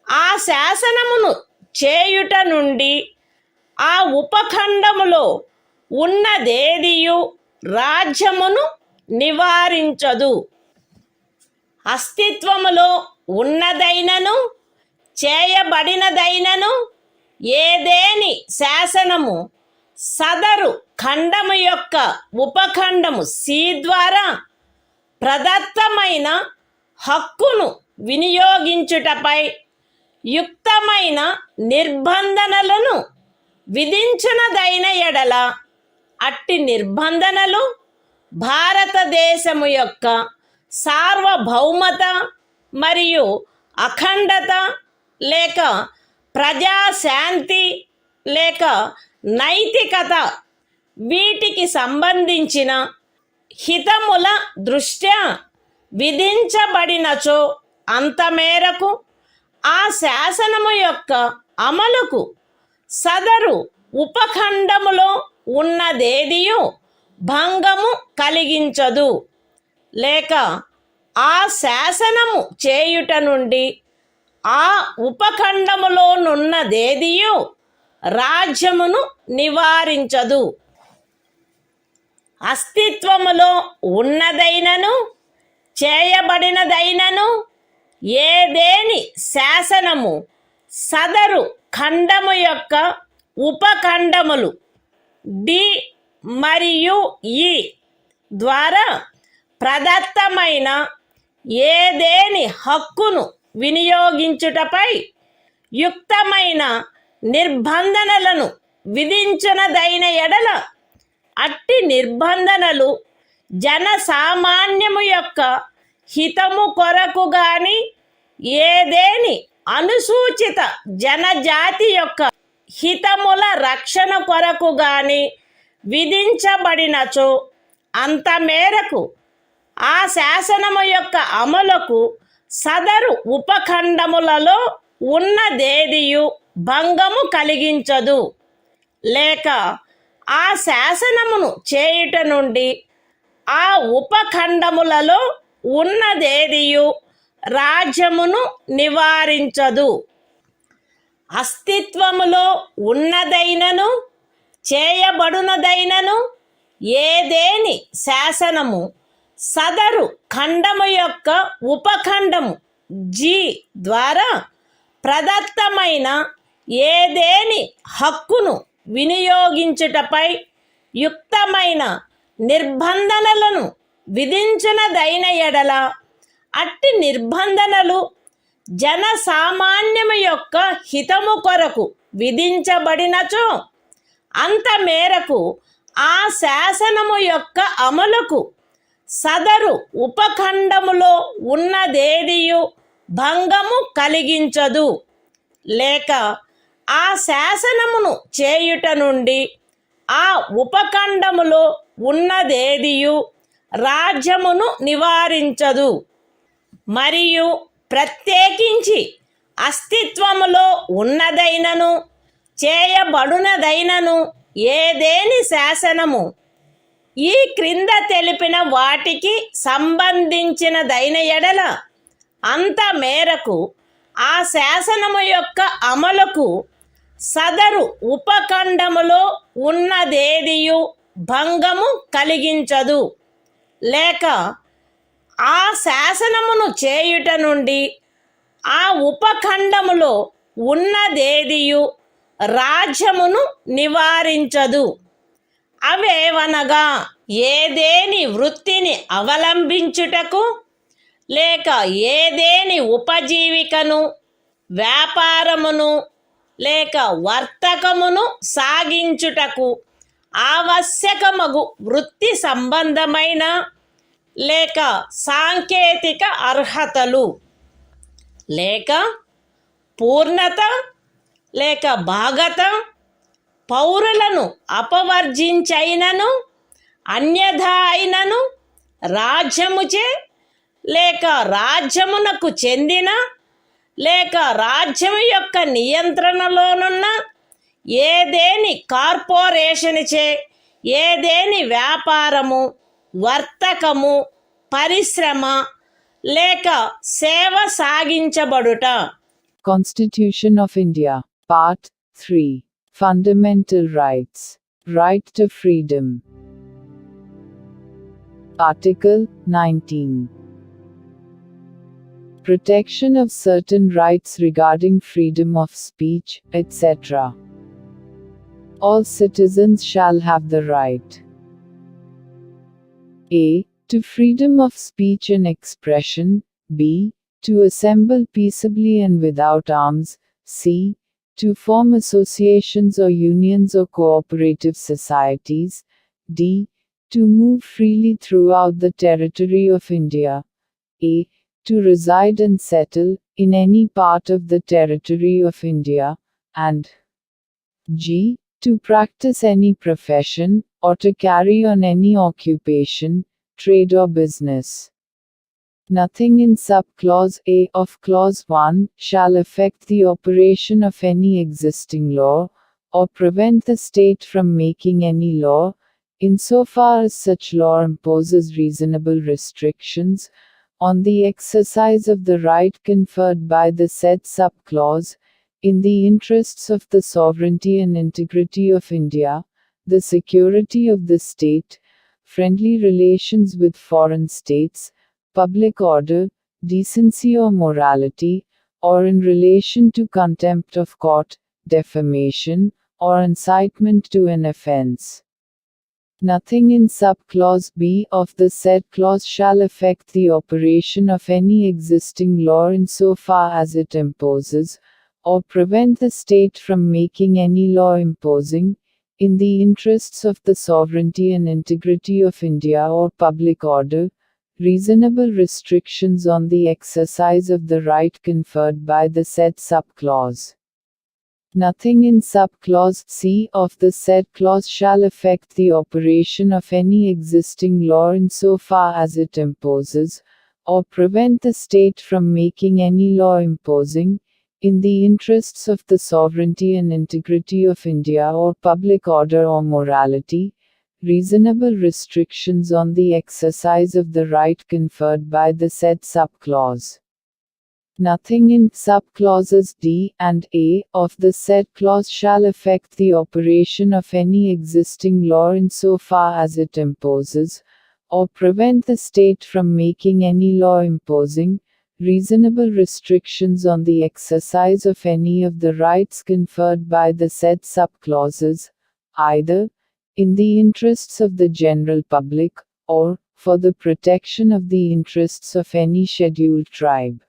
ఆ శాసనమును చేయుట నుండి ఆ ఉపఖండములో ఉన్నదేదియు రాజ్యమును నివారించదు. అస్తిత్వములో ఉన్నదైనను చేయబడినదైనను ఏదేని శాసనము సదరు ఖండము యొక్క ఉపఖండము సి ద్వారా ప్రదత్తమైన హక్కును వినియోగించుటపై యుక్తమైన నిర్బంధనలను విధించునదైన ఎడల అట్టి నిర్బంధనలు భారతదేశము యొక్క సార్వభౌమత మరియు అఖండత లేక ప్రజాశాంతి లేక నైతికత వీటికి సంబంధించిన హితముల దృష్ట్యా విధించబడినచో అంత మేరకు ఆ శాసనము యొక్క అమలుకు సదరు ఉపఖండములో ఉన్నదేదియు భంగము కలిగించదు, లేక ఆ శాసనము చేయుట నుండి ఆ ఉపఖండములోనున్నదేదియు రాజ్యమును నివారించదు. అస్తిత్వములో ఉన్నదైనను చేయబడినదైనను ఏదేని శాసనము సదరు ఖండము యొక్క ఉపఖండములు డి మరియు ఈ ద్వారా ప్రదత్తమైన ఏదేని హక్కును వినియోగించుటపై యుక్తమైన నిర్బంధనలను విధించునదైన ఎడల అట్టి నిర్బంధనలు జనసామాన్యము యొక్క హితము కొరకు గాని ఏదేని అనుసూచిత జనజాతి యొక్క హితముల రక్షణ కొరకు గాని విధించబడినచో అంత మేరకు ఆ శాసనము యొక్క అమలుకు సదరు ఉపఖండములలో ఉన్నదేదియు భంగము కలిగించదు, లేక ఆ శాసనమును చేయుట నుండి ఆ ఉపఖండములలో ఉన్నదేదియు రాజ్యమును నివారించదు. అస్తిత్వములో ఉన్నదైనను చేయబడునదైనను ఏదేని శాసనము సదరు ఖండము యొక్క ఉపఖండము జి ద్వారా ప్రదత్తమైన ఏదేని హక్కును వినియోగించుటపై యుక్తమైన నిర్బంధనలను విధించునదైన ఎడల అట్టి నిర్బంధనలు జనసామాన్యము యొక్క హితము కొరకు విధించబడినచో అంత మేరకు ఆ శాసనము యొక్క అమలుకు సదరు ఉపఖండములో ఉన్నదేదియు భంగము కలిగించదు, లేక ఆ శాసనమును చేయుట నుండి ఆ ఉపఖండములో ఉన్నదేదియు రాజ్యమును నివారించదు. మరియు ప్రత్యేకించి అస్తిత్వములో ఉన్నదైనను చేయబడునదైనను ఏదేని శాసనము ఈ క్రింద తెలిపిన వాటికి సంబంధించినదైన ఎడల అంత మేరకు ఆ శాసనము యొక్క అమలుకు సదరు ఉపఖండములో ఉన్నదేదియు భంగము కలిగించదు, లేక ఆ శాసనమును చేయుట నుండి ఆ ఉపఖండములో ఉన్నదేదియు రాజ్యమును నివారించదు. అవేవనగా ఏదేని వృత్తిని అవలంబించుటకు లేక ఏదేని ఉపజీవికను వ్యాపారమును లేక వర్తకమును సాగించుటకు ఆవశ్యకమగు వృత్తి సంబంధమైన లేక సాంకేతిక అర్హతలు లేక పూర్ణత లేక భాగత పౌరులను అపవర్జించైనను అన్యథా అయినను రాజ్యముచే లేక రాజ్యమునకు చెందిన లేక రాజ్యము యొక్క నియంత్రణలోనున్న ఏదేని కార్పొరేషన్చే ఏదేని వ్యాపారము వర్తకము పరిశ్రమ లేక సేవ సాగించబడుట. Constitution of India, Part 3. Fundamental Rights. Right to Freedom. Article 19. Protection of certain rights regarding freedom of speech, etc. All citizens shall have the right a. to freedom of speech and expression, b. to assemble peaceably and without arms, c. to form associations or unions or cooperative societies, d. to move freely throughout the territory of India, a. to reside and settle in any part of the territory of India, and g. to practice any profession, or to carry on any occupation, trade or business. Nothing in subclause A of clause 1 shall affect the operation of any existing law, or prevent the state from making any law, insofar as such law imposes reasonable restrictions on the exercise of the right conferred by the said subclause, in the interests of the sovereignty and integrity of India, the security of the state, friendly relations with foreign states, public order, decency or morality, or in relation to contempt of court, defamation, or incitement to an offense. Nothing in subclause B of the said clause shall affect the operation of any existing law insofar as it imposes, or prevent the state from making any law imposing, in the interests of the sovereignty and integrity of India or public order, reasonable restrictions on the exercise of the right conferred by the said subclause. Nothing in subclause C of the said clause shall affect the operation of any existing law insofar as it imposes, or prevent the state from making any law imposing, in the interests of the sovereignty and integrity of India or public order or morality, reasonable restrictions on the exercise of the right conferred by the said subclause. Nothing in subclauses D and A of the said clause shall affect the operation of any existing law insofar as it imposes, or prevent the state from making any law imposing, reasonable restrictions on the exercise of any of the rights conferred by the said subclauses, either in the interests of the general public, or for the protection of the interests of any scheduled tribe.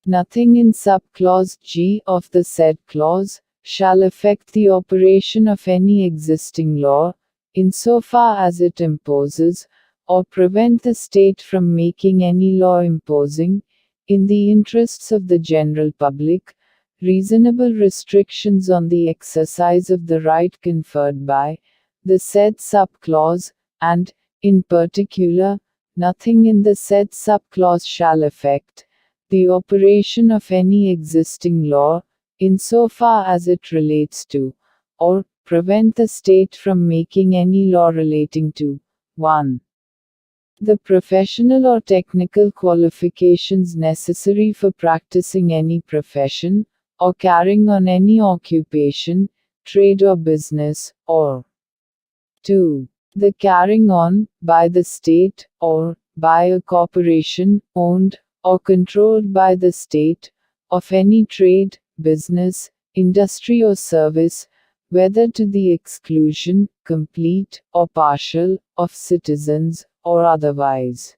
Nothing in subclause G of the said clause shall affect the operation of any existing law, insofar as it imposes, or prevent the state from making any law imposing, in the interests of the general public, reasonable restrictions on the exercise of the right conferred by the said subclause, and, in particular, nothing in the said subclause shall affect the operation of any existing law, insofar as it relates to, or prevent the state from making any law relating to 1. The professional or technical qualifications necessary for practicing any profession, or carrying on any occupation, trade or business, or 2. The carrying on, by the state, or by a corporation, owned or controlled by the state, of any trade, business, industry or service, whether to the exclusion, complete or partial, of citizens, or otherwise.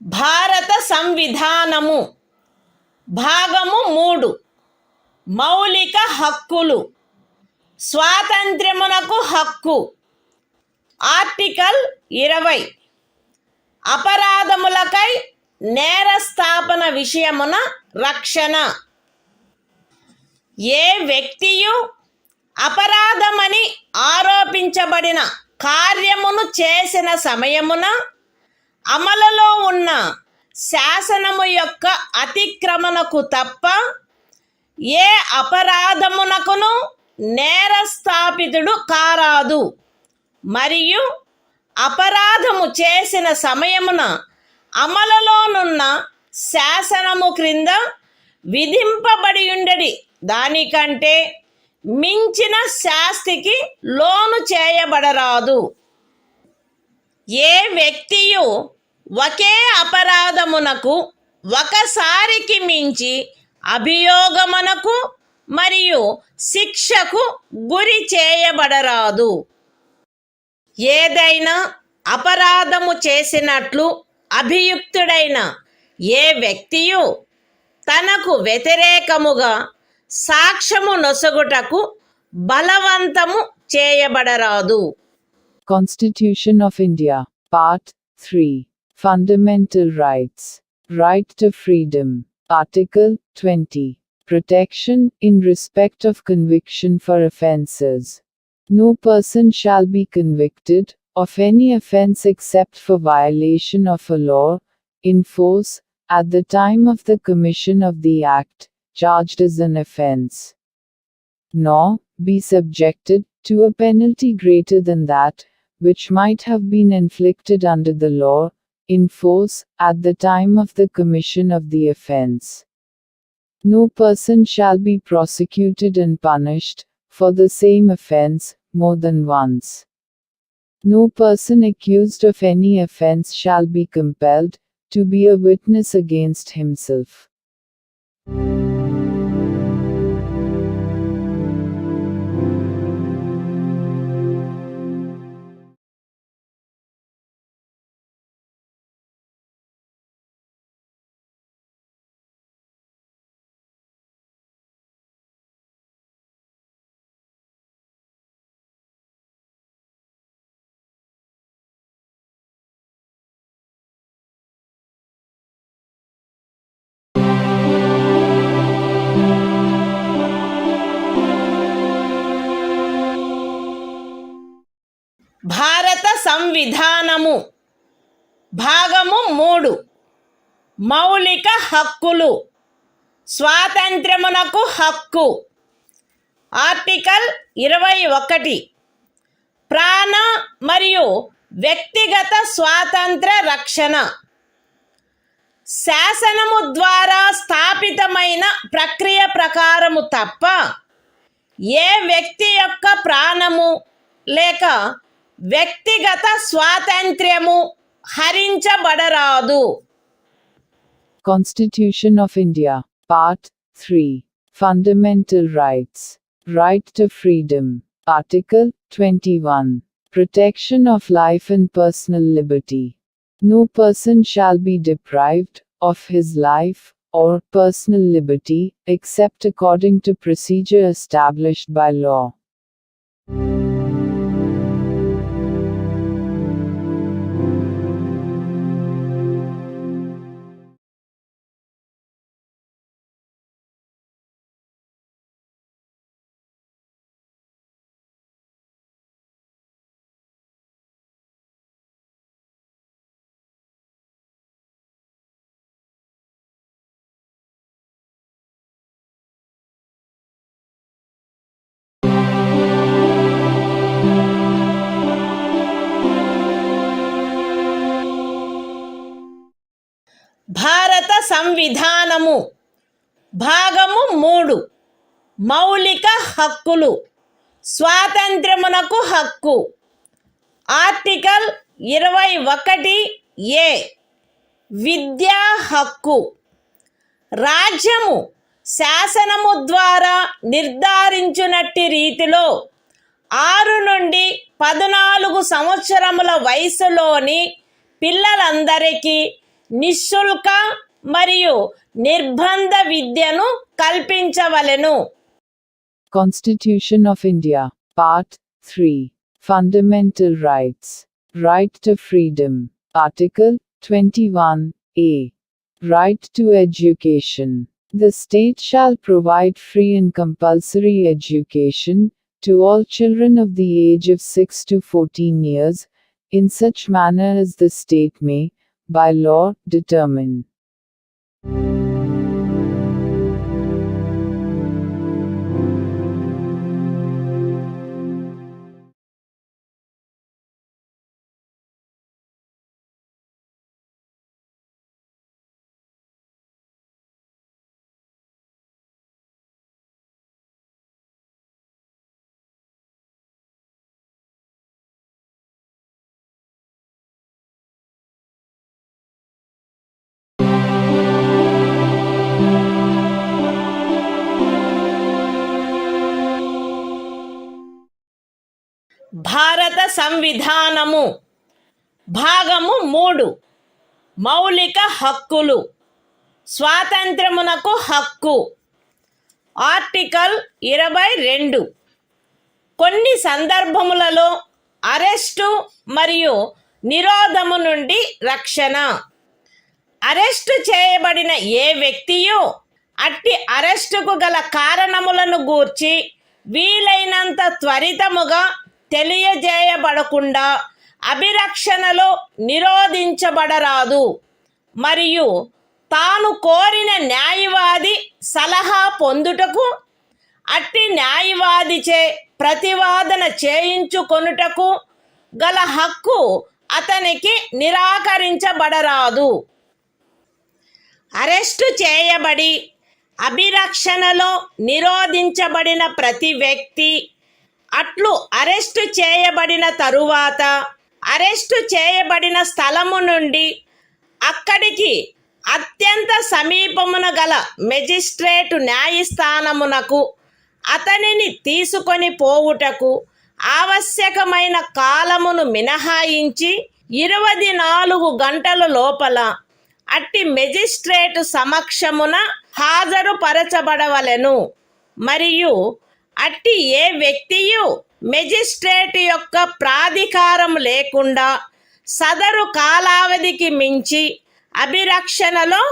భారత సంవిధానము భాగము 3 మౌలిక హక్కులు స్వాతంత్ర్యమునకు హక్కు article 20 అపరాధములకై నేరస్థాపన విషయమున రక్షణ ఏ వ్యక్తియు అపరాధమని ఆరోపించబడిన కార్యమును చేసిన సమయమున అమలులో ఉన్న శాసనము యొక్క అతిక్రమణకు తప్ప ఏ అపరాధమునకును నేరస్థాపితుడు కారాదు మరియు అపరాధము చేసిన సమయమున అమలులోనున్న శాసనము క్రింద విధింపబడియుండెడి దానికంటే మించిన శాస్తికి లోను చేయబడరాదు. ఏ వ్యక్తియు ఒకే అపరాధమునకు ఒకసారికి మించి అభియోగమునకు మరియు శిక్షకు గురి చేయబడరాదు. ఏదైనా అపరాధము చేసినట్లు అభియుక్తుడైన ఏ వ్యక్తియు తనకు వ్యతిరేకముగా సాక్ష్యము నొసగుటకు బలవంతము చేయబడరాదు. Constitution of India, Part 3. Fundamental Rights. Right to Freedom. Article 20. Protection in respect of conviction for offences. No person shall be convicted of any offence except for violation of a law, in force, at the time of the commission of the act, charged as an offence, nor be subjected to a penalty greater than that which might have been inflicted under the law, in force, at the time of the commission of the offence. No person shall be prosecuted and punished for the same offence more than once. No person accused of any offence shall be compelled to be a witness against himself. భారత సంవిధానము భాగము 3. మౌలిక హక్కులు. స్వాతంత్ర్యమునకు హక్కు. Article 21. ప్రాణ మరియు వ్యక్తిగత స్వాతంత్ర రక్షణ. శాసనము ద్వారా స్థాపితమైన ప్రక్రియ ప్రకారము తప్ప ఏ వ్యక్తి యొక్క ప్రాణము లేక వ్యక్తిగత స్వాతంత్ర్యము హరించబడరాదు. Constitution of India, Part 3. Fundamental Rights. Right to Freedom. Article 21. Protection of life and personal liberty. No person shall be deprived of his life or personal liberty, except according to procedure established by law. భారత సంవిధానము భాగము 3. మౌలిక హక్కులు. స్వాతంత్ర్యమునకు హక్కు. Article 21A. విద్యా హక్కు. రాజ్యము శాసనము ద్వారా నిర్ధారించినట్టి రీతిలో 6 నుండి 14 సంవత్సరముల వయసులోని పిల్లలందరికీ నిశుల్క మరియు నిర్బంధ విద్యను కల్పించవలెను. Constitution of India, Part 3. Fundamental Rights. Right to Freedom. Article 21A. Right to Education. The state shall provide free and compulsory education to all children of the age of 6 to 14 years, in such manner as the state may, by law, determine. సంవిధానము. భాగము 3. మౌలిక హక్కులు. స్వాతంత్రమునకు హక్కు. Article 22. కొన్ని సందర్భములలో arrest మరియు నిరోధము నుండి రక్షణ. Arrest చేయబడిన ఏ వ్యక్తియు అట్టి అరెస్టుకు గల కారణములను గూర్చి వీలైనంత త్వరితముగా తెలియజేయబడకుండా అభిరక్షణలో నిరోధించబడరాదు మరియు తాను కోరిన న్యాయవాది సలహా పొందుటకు అట్టి న్యాయవాదిచే ప్రతివాదన చేయించుకొనుటకు గల హక్కు అతనికి నిరాకరించబడరాదు. అరెస్టు చేయబడి అభిరక్షణలో నిరోధించబడిన ప్రతి వ్యక్తి అట్లు అరెస్టు చేయబడిన తరువాత అరెస్టు చేయబడిన స్థలము నుండి అక్కడికి అత్యంత సమీపమున గల మెజిస్ట్రేటు న్యాయస్థానమునకు అతనిని తీసుకొని పోవుటకు ఆవశ్యకమైన కాలమును మినహాయించి 24 గంటల లోపల అట్టి మెజిస్ట్రేటు సమక్షమున హాజరుపరచబడవలెను మరియు అట్టి ఏ వ్యక్తియు మెజిస్ట్రేటు యొక్క ప్రాధికారం లేకుండా సదరు కాలావధికి మించి అభిరక్షణలో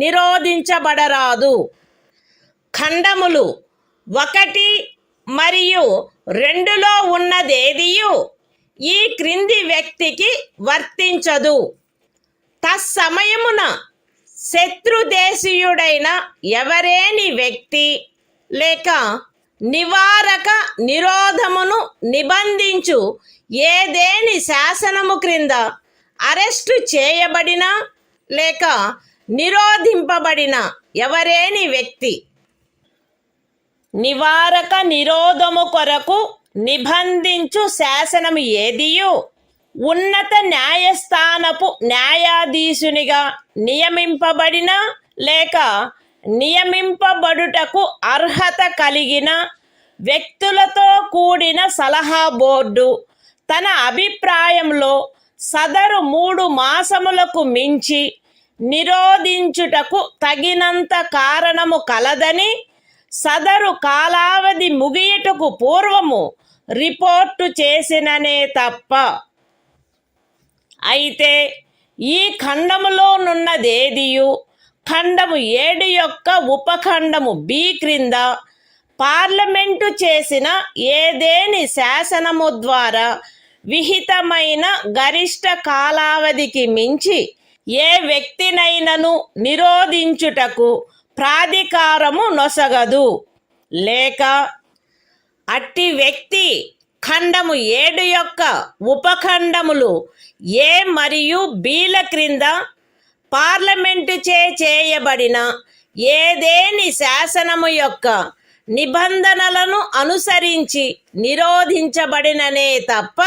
నిరోధించబడరాదు. ఖండములు 1 మరియు 2లో ఉన్నదేదియు ఈ క్రింది వ్యక్తికి వర్తించదు. తత్సమయమున శత్రుదేశీయుడైన ఎవరేని వ్యక్తి లేక నివారక నిరోధమును నిబంధించు ఏదేని శాసనము క్రింద అరెస్టు చేయబడిన లేక నిరోధింపబడిన ఎవరేని వ్యక్తి నివారక నిరోధము కొరకు నిబంధించు శాసనము ఏదియు ఉన్నత న్యాయస్థానపు న్యాయాధీశునిగా నియమింపబడిన లేక నియమింపబడుటకు అర్హత కలిగిన వ్యక్తులతో కూడిన సలహా బోర్డు తన అభిప్రాయంలో సదరు 3 మాసములకు మించి నిరోధించుటకు తగినంత కారణము కలదని సదరు కాలావధి ముగియుటకు పూర్వము రిపోర్టు చేసిననే తప్ప. అయితే ఈ ఖండములోనున్నదేదియు ఖండము 7 యొక్క ఉపఖండము బి క్రింద పార్లమెంటు చేసిన ఏదేని శాసనము ద్వారా విహితమైన గరిష్ట కాలావధికి మించి ఏ వ్యక్తినైనను నిరోధించుటకు ప్రాధికారము నొసగదు లేక అట్టి వ్యక్తి ఖండము 7 యొక్క ఉపఖండములు ఏ మరియు బిల క్రింద పార్లమెంటు చేయబడిన ఏదేని శాసనము యొక్క నిబంధనలను అనుసరించి నిరోధించబడిననే తప్ప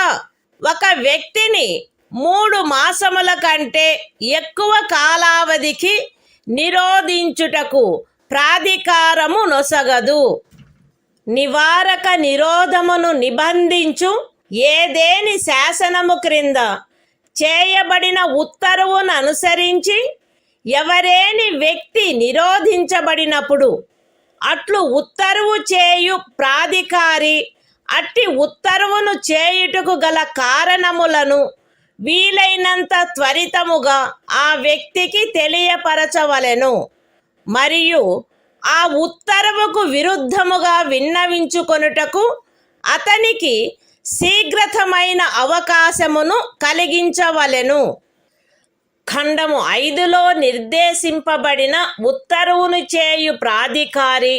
ఒక వ్యక్తిని 3 మాసముల కంటే ఎక్కువ కాలావధికి నిరోధించుటకు ప్రాధికారము నొసగదు. నివారక నిరోధమును నిబంధించు ఏదేని శాసనము క్రింద చేయబడిన ఉత్తర్వును అనుసరించి ఎవరేని వ్యక్తి నిరోధించబడినప్పుడు అట్లు ఉత్తర్వు చేయు ప్రాధికారి అట్టి ఉత్తర్వును చేయుటకు గల కారణములను వీలైనంత త్వరితముగా ఆ వ్యక్తికి తెలియపరచవలెను మరియు ఆ ఉత్తర్వుకు విరుద్ధముగా విన్నవించుకొనుటకు అతనికి శీఘ్రతమైన అవకాశమును కలిగించవలెను. ఖండము 5లో నిర్దేశింపబడిన ఉత్తర్వును చేయు ప్రాధికారి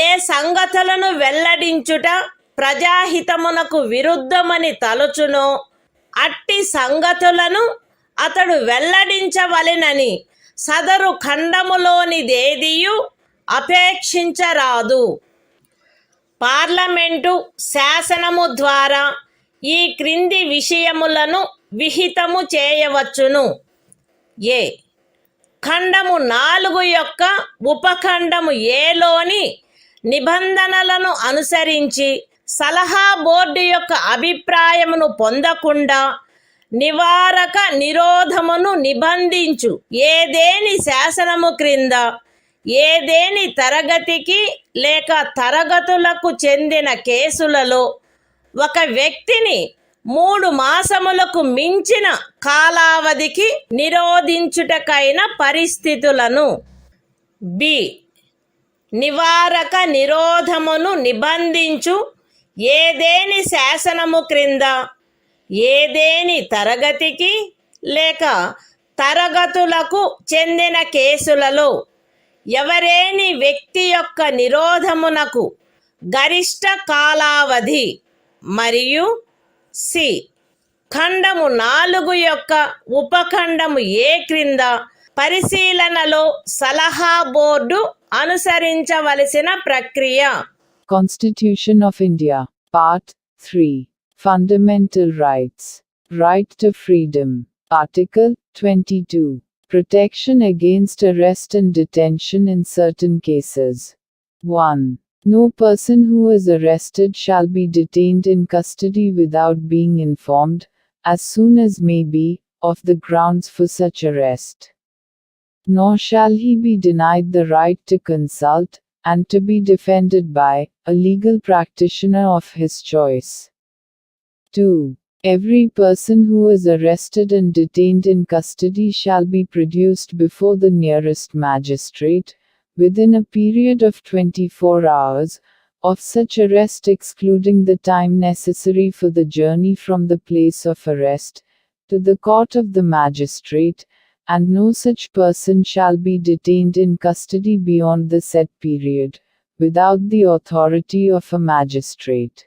ఏ సంగతులను వెల్లడించుట ప్రజాహితమునకు విరుద్ధమని తలచునో అట్టి సంగతులను అతడు వెల్లడించవలెనని సదరు ఖండములోనిదేదియు అపేక్షించరాదు. పార్లమెంటు శాసనము ద్వారా ఈ క్రింది విషయములను విహితము చేయవచ్చును. ఏ ఖండము 4 యొక్క ఉపఖండము ఏలోని నిబంధనలను అనుసరించి సలహా బోర్డు యొక్క అభిప్రాయమును పొందకుండా నివారక నిరోధమును నిబంధించు ఏదేని శాసనము క్రింద ఏదేని తరగతికి లేక తరగతులకు చెందిన కేసులలో ఒక వ్యక్తిని 3 మాసములకు మించిన కాలావధికి నిరోధించుటకైన పరిస్థితులను. బి. నివారక నిరోధమును నిబంధించు ఏదేని శాసనము క్రింద ఏదేని తరగతికి లేక తరగతులకు చెందిన కేసులలో ఎవరేని వ్యక్తి యొక్క నిరోధమునకు గరిష్ట కాలావధి మరియు సి. ఖండము 4 యొక్క ఉపఖండము ఏ క్రింద పరిశీలనలో సలహా బోర్డు అనుసరించవలసిన ప్రక్రియ. Constitution of India, Part 3. Fundamental Rights. Right to Freedom. Article 22. Protection against arrest and detention in certain cases. 1. No person who is arrested shall be detained in custody without being informed, as soon as may be, of the grounds for such arrest. Nor shall he be denied the right to consult, and to be defended by, a legal practitioner of his choice. 2. Every person who is arrested and detained in custody shall be produced before the nearest magistrate, within a period of 24 hours, of such arrest excluding the time necessary for the journey from the place of arrest, to the court of the magistrate, and no such person shall be detained in custody beyond the said period, without the authority of a magistrate.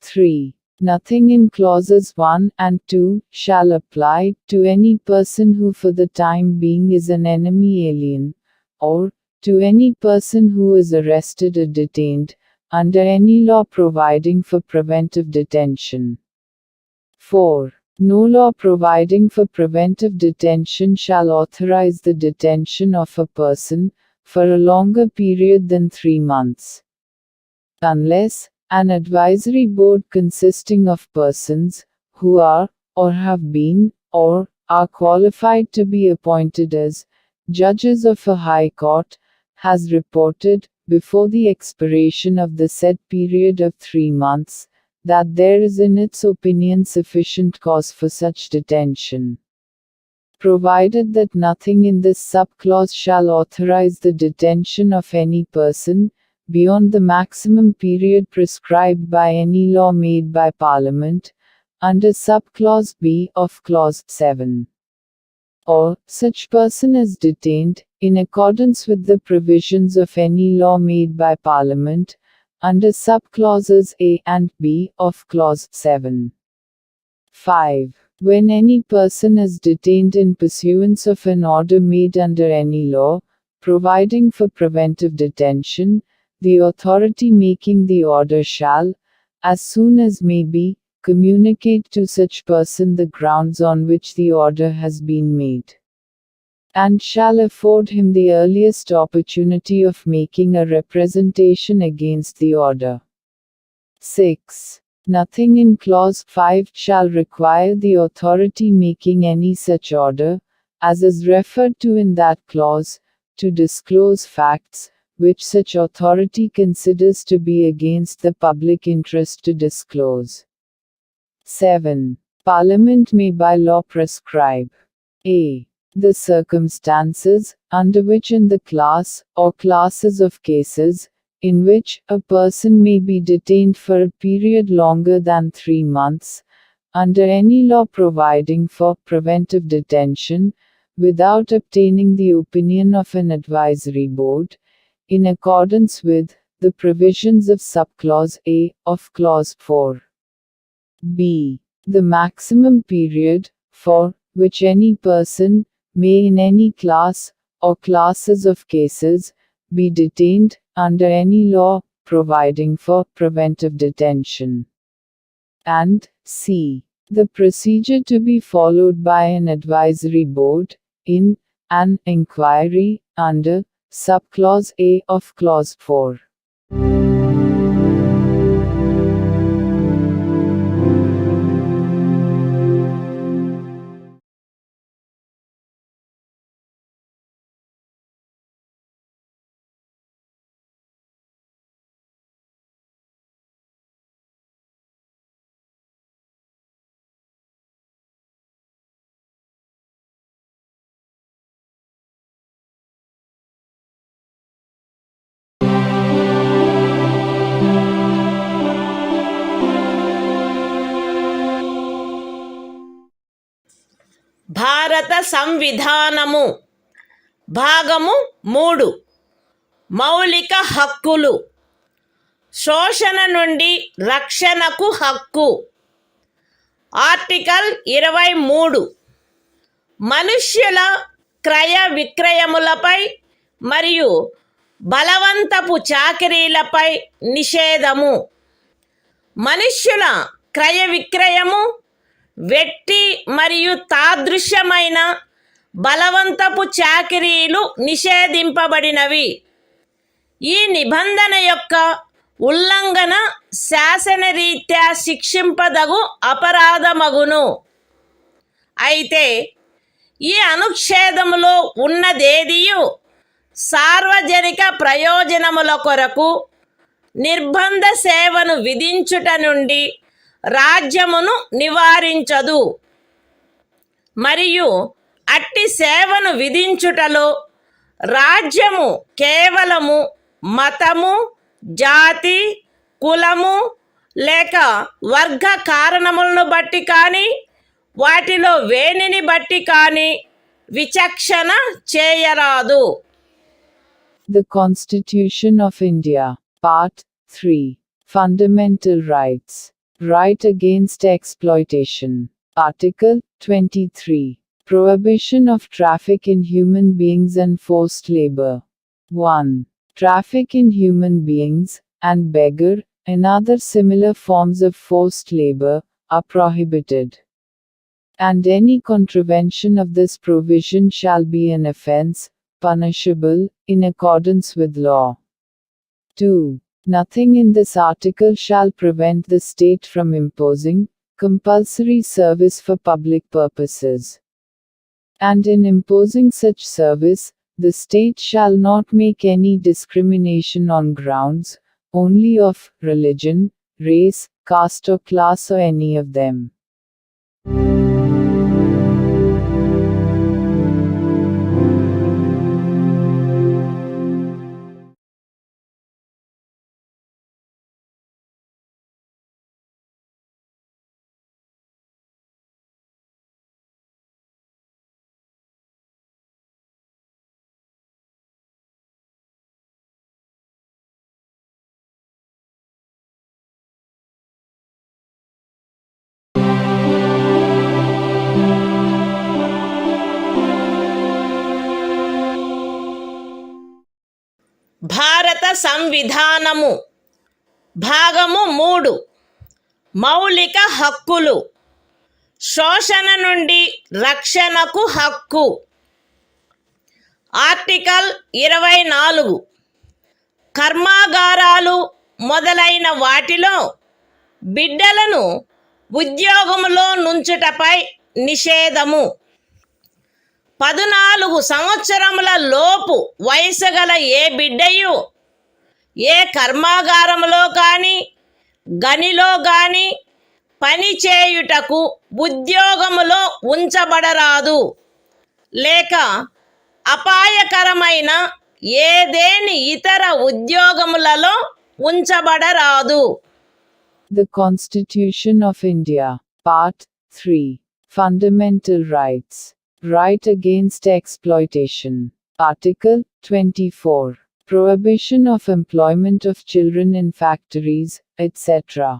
3. Nothing in clauses 1 and 2 shall apply to any person who for the time being is an enemy alien, or to any person who is arrested or detained, under any law providing for preventive detention. 4. No law providing for preventive detention shall authorize the detention of a person, for a longer period than 3 months. Unless, an advisory board consisting of persons, who are, or have been, or are qualified to be appointed as, judges of a high court, has reported, before the expiration of the said period of 3 months, that there is in its opinion sufficient cause for such detention. Provided that nothing in this subclause shall authorize the detention of any person, beyond the maximum period prescribed by any law made by Parliament, under subclause B of clause 7. Or, such person is detained, in accordance with the provisions of any law made by Parliament, under subclauses A and B of clause 7. 5. When any person is detained in pursuance of an order made under any law, providing for preventive detention, the authority making the order shall, as soon as may be, communicate to such person the grounds on which the order has been made, and shall afford him the earliest opportunity of making a representation against the order. 6. Nothing in clause 5 shall require the authority making any such order, as is referred to in that clause, to disclose facts, which such authority considers to be against the public interest to disclose. 7. Parliament may by law prescribe a. The circumstances, under which in the class, or classes of cases, in which a person may be detained for a period longer than 3 months, under any law providing for preventive detention, without obtaining the opinion of an advisory board, in accordance with the provisions of subclause A of clause 4. B. The maximum period, for which any person may in any class, or classes of cases, be detained, under any law, providing for preventive detention. And C. The procedure to be followed by an advisory board, in an inquiry, under subclause A of clause 4. భారత సంవిధానము భాగము 3 మౌలిక హక్కులు శోషణ నుండి రక్షణకు హక్కు article 23 మనుష్యుల క్రయ విక్రయములపై మరియు బలవంతపు చాకిరీలపై నిషేధము మనుష్యుల క్రయ విక్రయము వెట్టి మరియు తాదృశ్యమైన బలవంతపు చాకిరీలు నిషేధింపబడినవి. ఈ నిబంధన యొక్క ఉల్లంఘన శాసనరీత్యా శిక్షింపదగు అపరాధమగును. అయితే ఈ అనుచ్ఛేదములో ఉన్నదేదియు సార్వజనిక ప్రయోజనముల కొరకు నిర్బంధ సేవను విధించుట నుండి రాజ్యమును నివారించదు మరియు అట్టి సేవను విధించుటలో రాజ్యము కేవలము మతము, జాతి, కులము లేక వర్గ కారణములను బట్టి కానీ వాటిలో వేనిని బట్టి కానీ విచక్షణ చేయరాదు. The Constitution of India, Part 3, Fundamental Rights, Right Against Exploitation, Article 23, Prohibition of Traffic in Human Beings and Forced Labor. 1. Traffic in human beings, and beggar, and other similar forms of forced labor, are prohibited. And any contravention of this provision shall be an offense, punishable, in accordance with law. 2. Nothing in this article shall prevent the state from imposing compulsory service for public purposes. And in imposing such service, the state shall not make any discrimination on grounds only of religion, race, caste or class or any of them. భారత సంవిధానము భాగము 3 మౌలిక హక్కులు శోషణ నుండి రక్షణకు హక్కు article 24 కర్మాగారాలు మొదలైన వాటిలో బిడ్డలను ఉద్యోగములో నుంచుటపై నిషేధము 14 సంవత్సరముల లోపు వయసు గల ఏ బిడ్డయు ఏ కర్మాగారములో కానీ గనిలో కానీ పని చేయుటకు ఉద్యోగములో ఉంచబడరాదు లేక అపాయకరమైన ఏదేని ఇతర ఉద్యోగములలో ఉంచబడరాదు. The Constitution of India, Part 3, Fundamental Rights, Right Against Exploitation, Article 24, Prohibition of employment of children in factories, etc.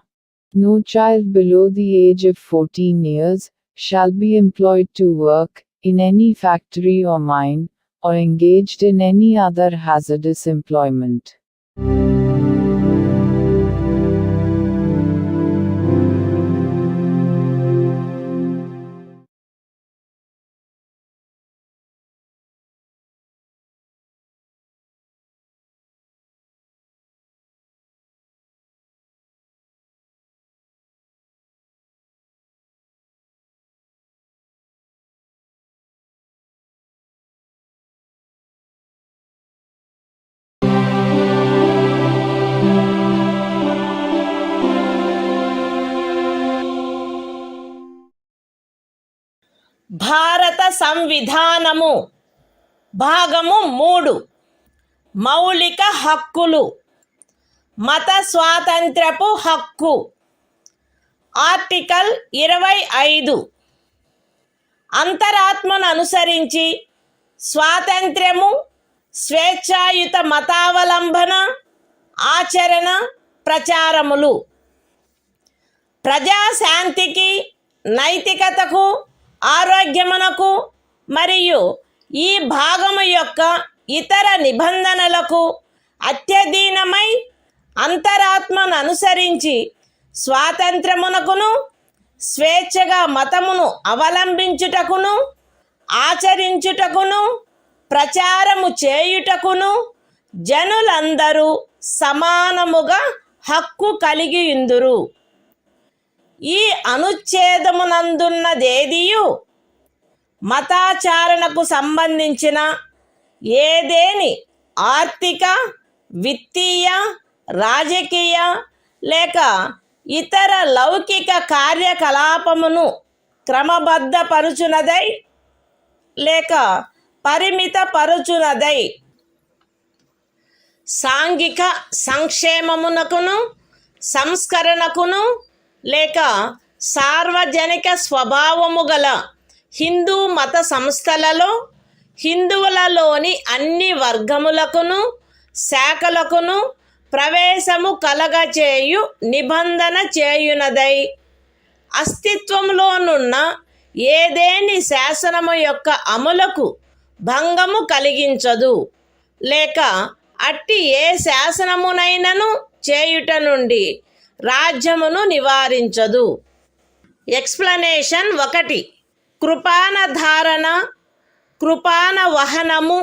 No child below the age of 14 years shall be employed to work in any factory or mine, or engaged in any other hazardous employment. భారత సంవిధానము భాగము 3 మౌలిక హక్కులు మత స్వాతంత్ర్యపు హక్కు article 25 అంతరాత్మను అనుసరించి స్వాతంత్ర్యము, స్వేచ్ఛాయుత మతావలంబన, ఆచరణ, ప్రచారములు ప్రజాశాంతికి, నైతికతకు, ఆరోగ్యమునకు మరియు ఈ భాగము యొక్క ఇతర నిబంధనలకు అత్యధీనమై అంతరాత్మను అనుసరించి స్వాతంత్రమునకును, స్వేచ్ఛగా మతమును అవలంబించుటకును, ఆచరించుటకును, ప్రచారము చేయుటకును జనులందరూ సమానముగా హక్కు కలిగియుందురు. ఈ అనుచ్ఛేదమునందున్నదేదియు మతాచారణకు సంబంధించిన ఏదేని ఆర్థిక, విత్తీయ, రాజకీయ లేక ఇతర లౌకిక కార్యకలాపమును క్రమబద్ధపరుచునదై లేక పరిమితపరుచునదై సాంఘిక సంక్షేమమునకును, సంస్కరణకును లేక సార్వజనిక స్వభావము గల హిందూ మత సంస్థలలో హిందువులలోని అన్ని వర్గములకును, శాఖలకును ప్రవేశము కలగచేయు నిబంధన చేయునదై అస్తిత్వంలోనున్న ఏదేని శాసనము యొక్క అమలుకు భంగము కలిగించదు లేక అట్టి ఏ శాసనమునైనను చేయుట నుండి రాజ్యమును నివారించదు. ఎక్స్ప్లనేషన్ 1. కృపాన ధారణ, కృపాన వహనము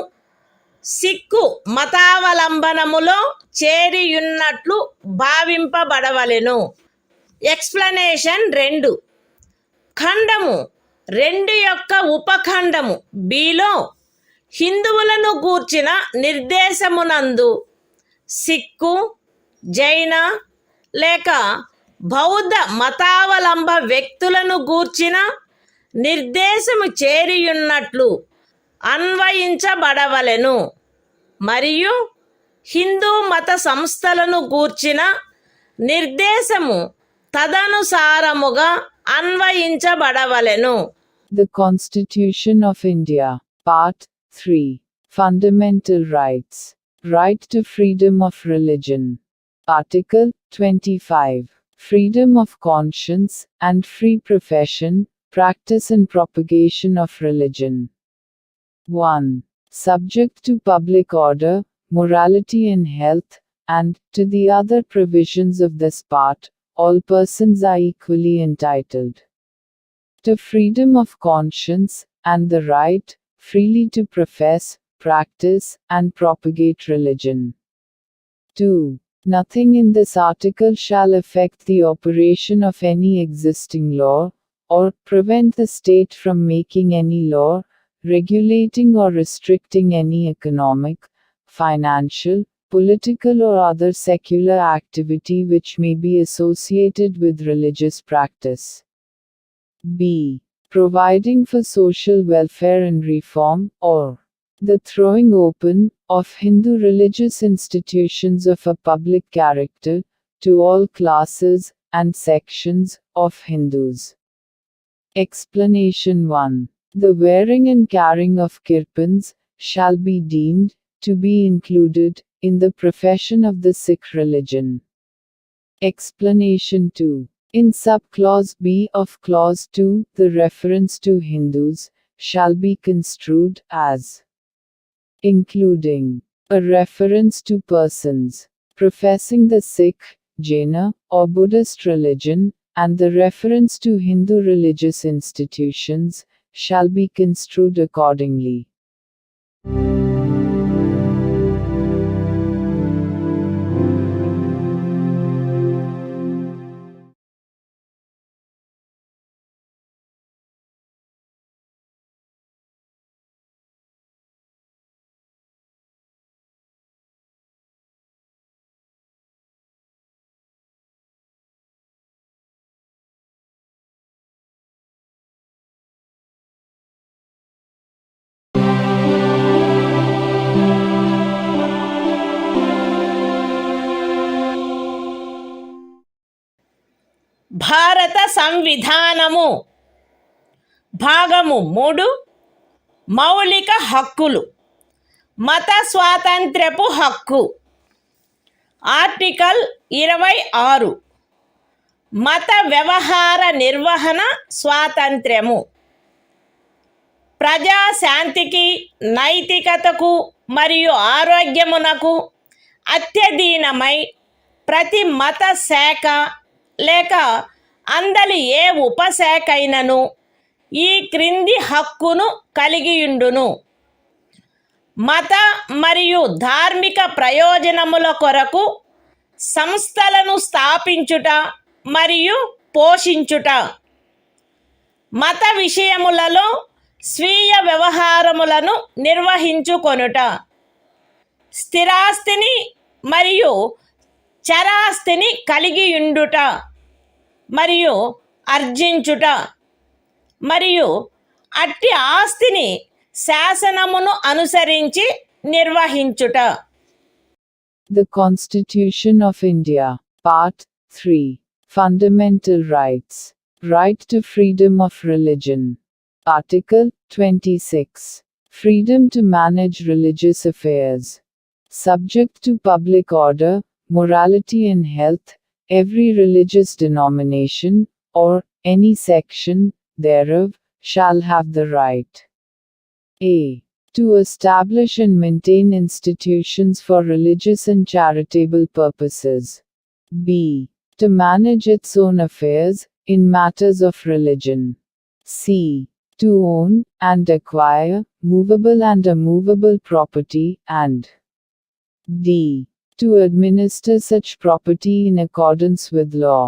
సిక్కు మతావలంబనములో చేరియున్నట్లు భావింపబడవలెను. ఎక్స్ప్లనేషన్ 2. ఖండము 2 యొక్క ఉపఖండము బిలో హిందువులను గూర్చిన నిర్దేశమునందు సిక్కు, జైన లేక బౌద్ధ మతావలంబ వ్యక్తులను గూర్చిన నిర్దేశము చేరియున్నట్లు అన్వయించబడవలెను మరియు హిందూ మత సంస్థలను గూర్చిన నిర్దేశము తదనుసారముగా అన్వయించబడవలెను. The Constitution of India, Part 3. Fundamental Rights. Right to freedom of religion. Article 25. Freedom of conscience and free profession, practice and propagation of religion. 1. Subject to public order, morality and health, and, to the other provisions of this part, all persons are equally entitled to freedom of conscience, and the right, freely to profess, practice, and propagate religion. 2. Nothing in this article shall affect the operation of any existing law, or prevent the state from making any law, regulating or restricting any economic, financial, political or other secular activity which may be associated with religious practice. B. Providing for social welfare and reform, or the throwing open of Hindu religious institutions of a public character to all classes and sections of Hindus. Explanation 1. The wearing and carrying of kirpans shall be deemed to be included in the profession of the Sikh religion. Explanation 2. In subclause B of clause 2, the reference to Hindus shall be construed as including a reference to persons professing the Sikh, Jaina, or Buddhist religion, and the reference to Hindu religious institutions shall be construed accordingly. భారత సంవిధానము భాగము 3 మౌలిక హక్కులు. మత స్వాతంత్ర్యపు హక్కు. Article 26 మత వ్యవహార నిర్వహణ స్వాతంత్ర్యము. ప్రజాశాంతికి, నైతికతకు మరియు ఆరోగ్యమునకు అత్యధీనమై ప్రతి మత శాఖ లేక అందలి ఏ ఉపశాఖైనను ఈ క్రింది హక్కును కలిగియుండును: మత మరియు ధార్మిక ప్రయోజనముల కొరకు సంస్థలను స్థాపించుట మరియు పోషించుట, మత విషయములలో స్వీయ వ్యవహారములను నిర్వహించుకొనుట, స్థిరాస్తిని మరియు చరాస్తిని కలిగియుండుట మరియు ఆర్జించుట, మరియు అట్టి ఆస్తిని శాసనమును అనుసరించి నిర్వహించుట. The Constitution of India, Part 3. Fundamental Rights. Right to freedom of religion. Article 26. Freedom to manage religious affairs. Subject to public order, morality and health, every religious denomination, or any section thereof, shall have the right a. to establish and maintain institutions for religious and charitable purposes. b. to manage its own affairs, in matters of religion. c. to own, and acquire, movable and immovable property, and d. to administer such property in accordance with law.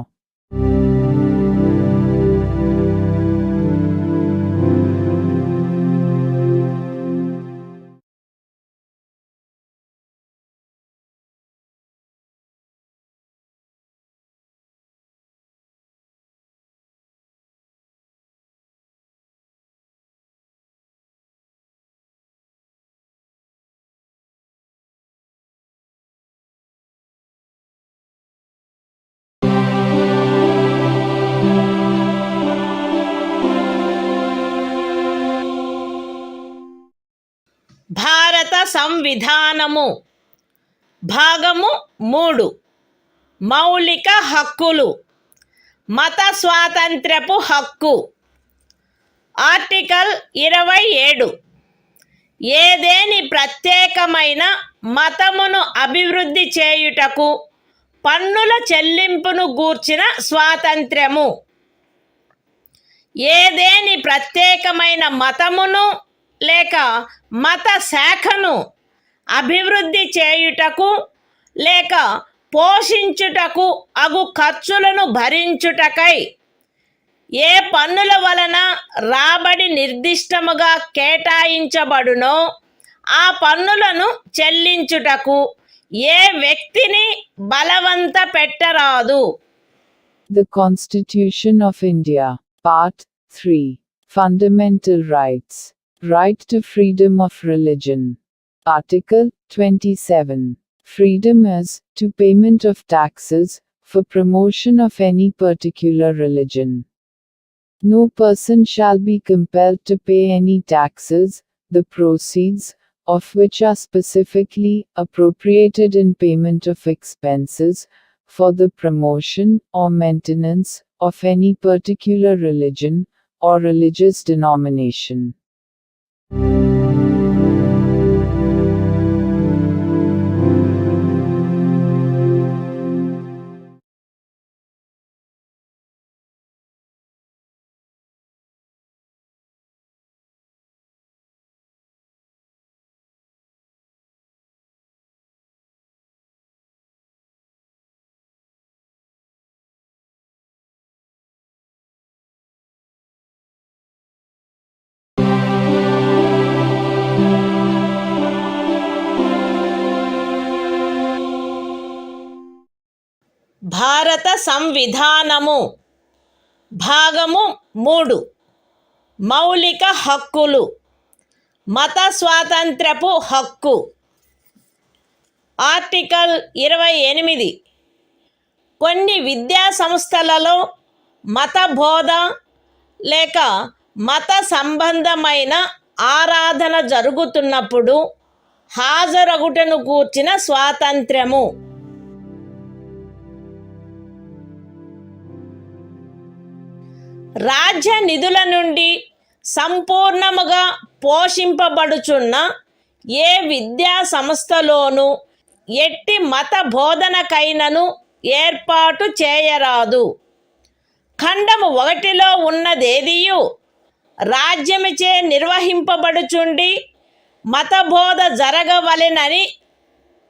భారత సంవిధానము. భాగము 3 మౌలిక హక్కులు. మత స్వాతంత్ర్యపు హక్కు. Article 27 ఏదేని ప్రత్యేకమైన మతమును అభివృద్ధి చేయుటకు పన్నుల చెల్లింపును గూర్చిన స్వాతంత్ర్యము. ఏదేని ప్రత్యేకమైన మతమును లేక మత శాఖను అభివృద్ధి చేయుటకు లేక పోషించుటకు అగు ఖర్చులను భరించుటకై ఏ పన్నుల వలన రాబడి నిర్దిష్టముగా కేటాయించబడునో ఆ పన్నులను చెల్లించుటకు ఏ వ్యక్తిని బలవంత పెట్టరాదు. The Constitution of India, Part 3. Fundamental Rights. Right to freedom of religion. Article 27. Freedom as to payment of taxes for promotion of any particular religion. No person shall be compelled to pay any taxes, the proceeds of which are specifically appropriated in payment of expenses for the promotion or maintenance of any particular religion or religious denomination. భారత సంవిధానము. భాగము 3 మౌలిక హక్కులు. మత స్వాతంత్ర్యపు హక్కు. Article 28 కొన్ని విద్యా సంస్థలలో మత బోధ లేక మత సంబంధమైన ఆరాధన జరుగుతున్నప్పుడు హాజరగుటను గూర్చిన స్వాతంత్ర్యము. రాజ్య నిధుల నుండి సంపూర్ణముగా పోషింపబడుచున్న ఏ విద్యా సంస్థలోనూ ఎట్టి మత బోధనకైనను ఏర్పాటు చేయరాదు. ఖండము 1లో ఉన్నదేదియు రాజ్యముచే నిర్వహింపబడుచుండి మతబోధ జరగవలెనని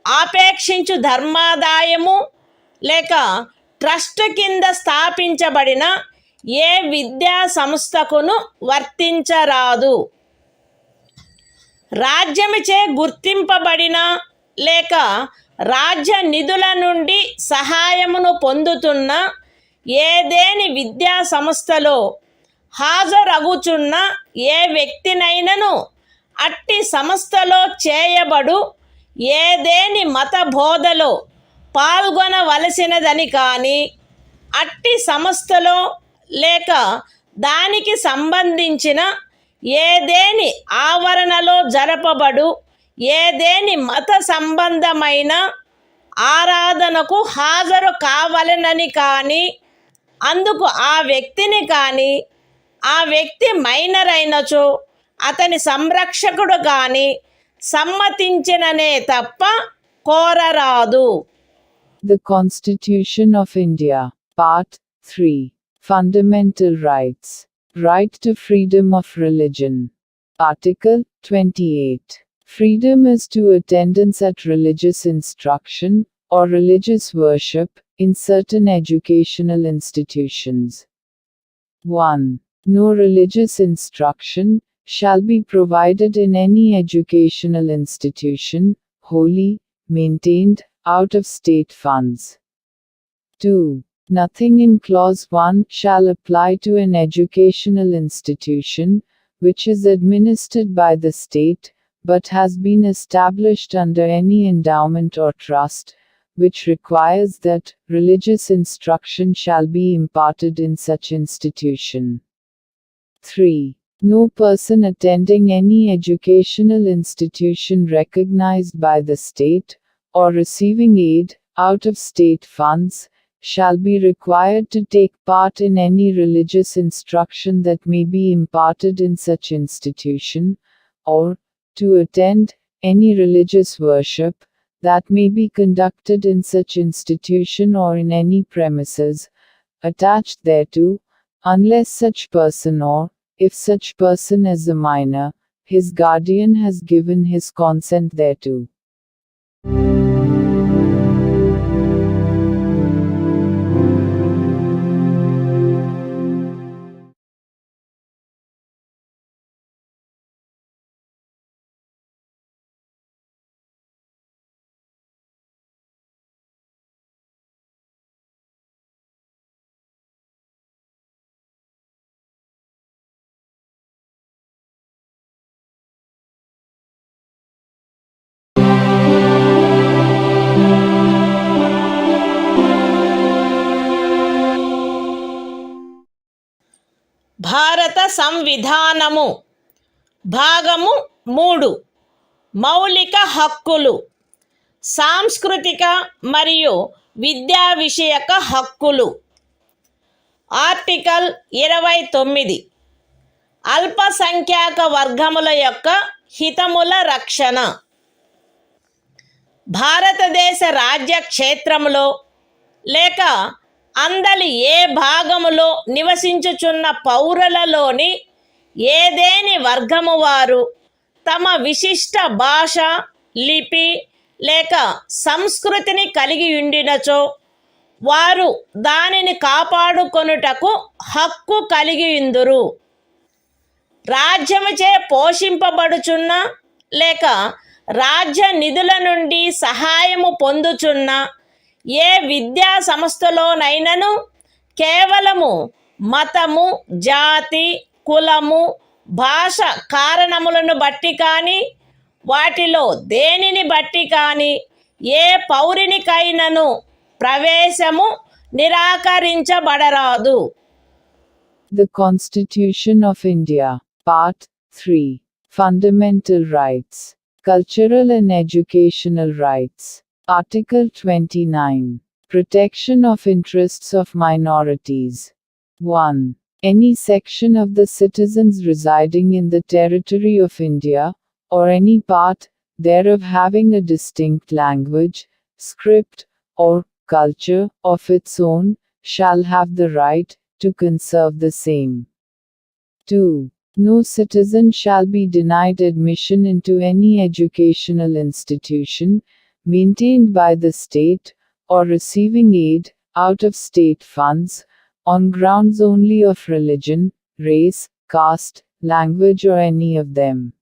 ఆపేక్షించు ధర్మాదాయము లేక ట్రస్ట్ కింద స్థాపించబడిన ఏ విద్యా సంస్థకును వర్తించరాదు. రాజ్యముచే గుర్తింపబడిన లేక రాజ్య నిధుల నుండి సహాయమును పొందుతున్న ఏదేని విద్యా సంస్థలో హాజరగుచున్న ఏ వ్యక్తినైనను అట్టి సంస్థలో చేయబడు ఏదేని మత బోధలో పాల్గొనవలసినదని కానీ అట్టి సంస్థలో లేక దానికి సంబంధించిన ఏదేని ఆవరణలో జరపబడు ఏదేని మత సంబంధమైన ఆరాధనకు హాజరు కావలెనని కానీ అందుకు ఆ వ్యక్తిని కానీ ఆ వ్యక్తి మైనర్ అయినచో అతని సంరక్షకుడు కానీ సమ్మతించిననే తప్ప కోరరాదు. The Constitution of India, Part 3. Fundamental Rights. Right to freedom of religion. Article 28. Freedom is to attendance at religious instruction, or religious worship, in certain educational institutions. 1. No religious instruction shall be provided in any educational institution, wholly maintained out of state funds. 2. Nothing in Clause 1 shall apply to an educational institution which is administered by the state, but has been established under any endowment or trust, which requires that religious instruction shall be imparted in such institution. 3. No person attending any educational institution recognized by the state, or receiving aid out of state funds, shall be required to take part in any religious instruction that may be imparted in such institution, or to attend any religious worship that may be conducted in such institution or in any premises attached thereto, unless such person or, if such person is a minor, his guardian has given his consent thereto. భారత సంవిధానము భాగము 3 మౌలిక హక్కులు సాంస్కృతిక మరియు విద్యా విషయక హక్కులు. Article 29 అల్పసంఖ్యాక వర్గముల యొక్క హితముల రక్షణ. భారతదేశ రాజ్య క్షేత్రములో లేక అందలి ఏ భాగములో నివసించుచున్న పౌరులలోని ఏదేని వర్గము వారు తమ విశిష్ట భాష, లిపి లేక సంస్కృతిని కలిగి ఉండినచో వారు దానిని కాపాడుకొనుటకు హక్కు కలిగి ఉందురు. రాజ్యముచే పోషింపబడుచున్న లేక రాజ్య నిధుల నుండి సహాయము పొందుచున్న ఏ విద్యా సంస్థలోనైనను కేవలము మతము, జాతి, కులము, భాష కారణములను బట్టి కానీ వాటిలో దేనిని బట్టి కానీ ఏ పౌరునికైనను ప్రవేశము నిరాకరించబడరాదు. The Constitution of India. Part 3. Fundamental Rights. Cultural and Educational Rights. Article 29. Protection of interests of minorities. 1. Any section of the citizens residing in the territory of India, or any part thereof having a distinct language, script, or culture of its own, shall have the right to conserve the same. 2. No citizen shall be denied admission into any educational institution, maintained by the state, or receiving aid, out of state funds, on grounds only of religion, race, caste, language or any of them.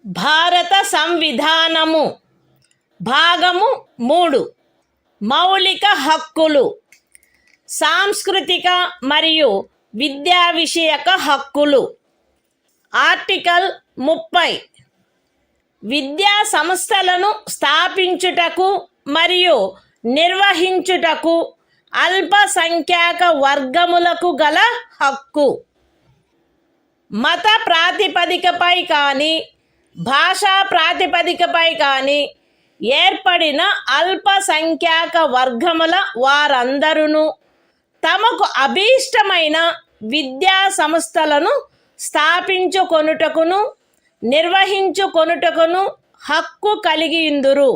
భారత సంవిధానము భాగము 3 మౌలిక హక్కులు సాంస్కృతిక మరియు విద్యా విషయక హక్కులు article 30 విద్యా సంస్థలను స్థాపించుటకు మరియు నిర్వహించుటకు అల్పసంఖ్యాక వర్గములకు గల హక్కు మత ప్రాతిపదికపై కానీ భాషా ప్రాతిపదికపై కానీ ఏర్పడిన అల్పసంఖ్యాక వర్గముల వారందరూ తమకు అభీష్టమైన విద్యా సంస్థలను స్థాపించుకొనుటకును నిర్వహించుకొనుటకును హక్కు కలిగియుందురు.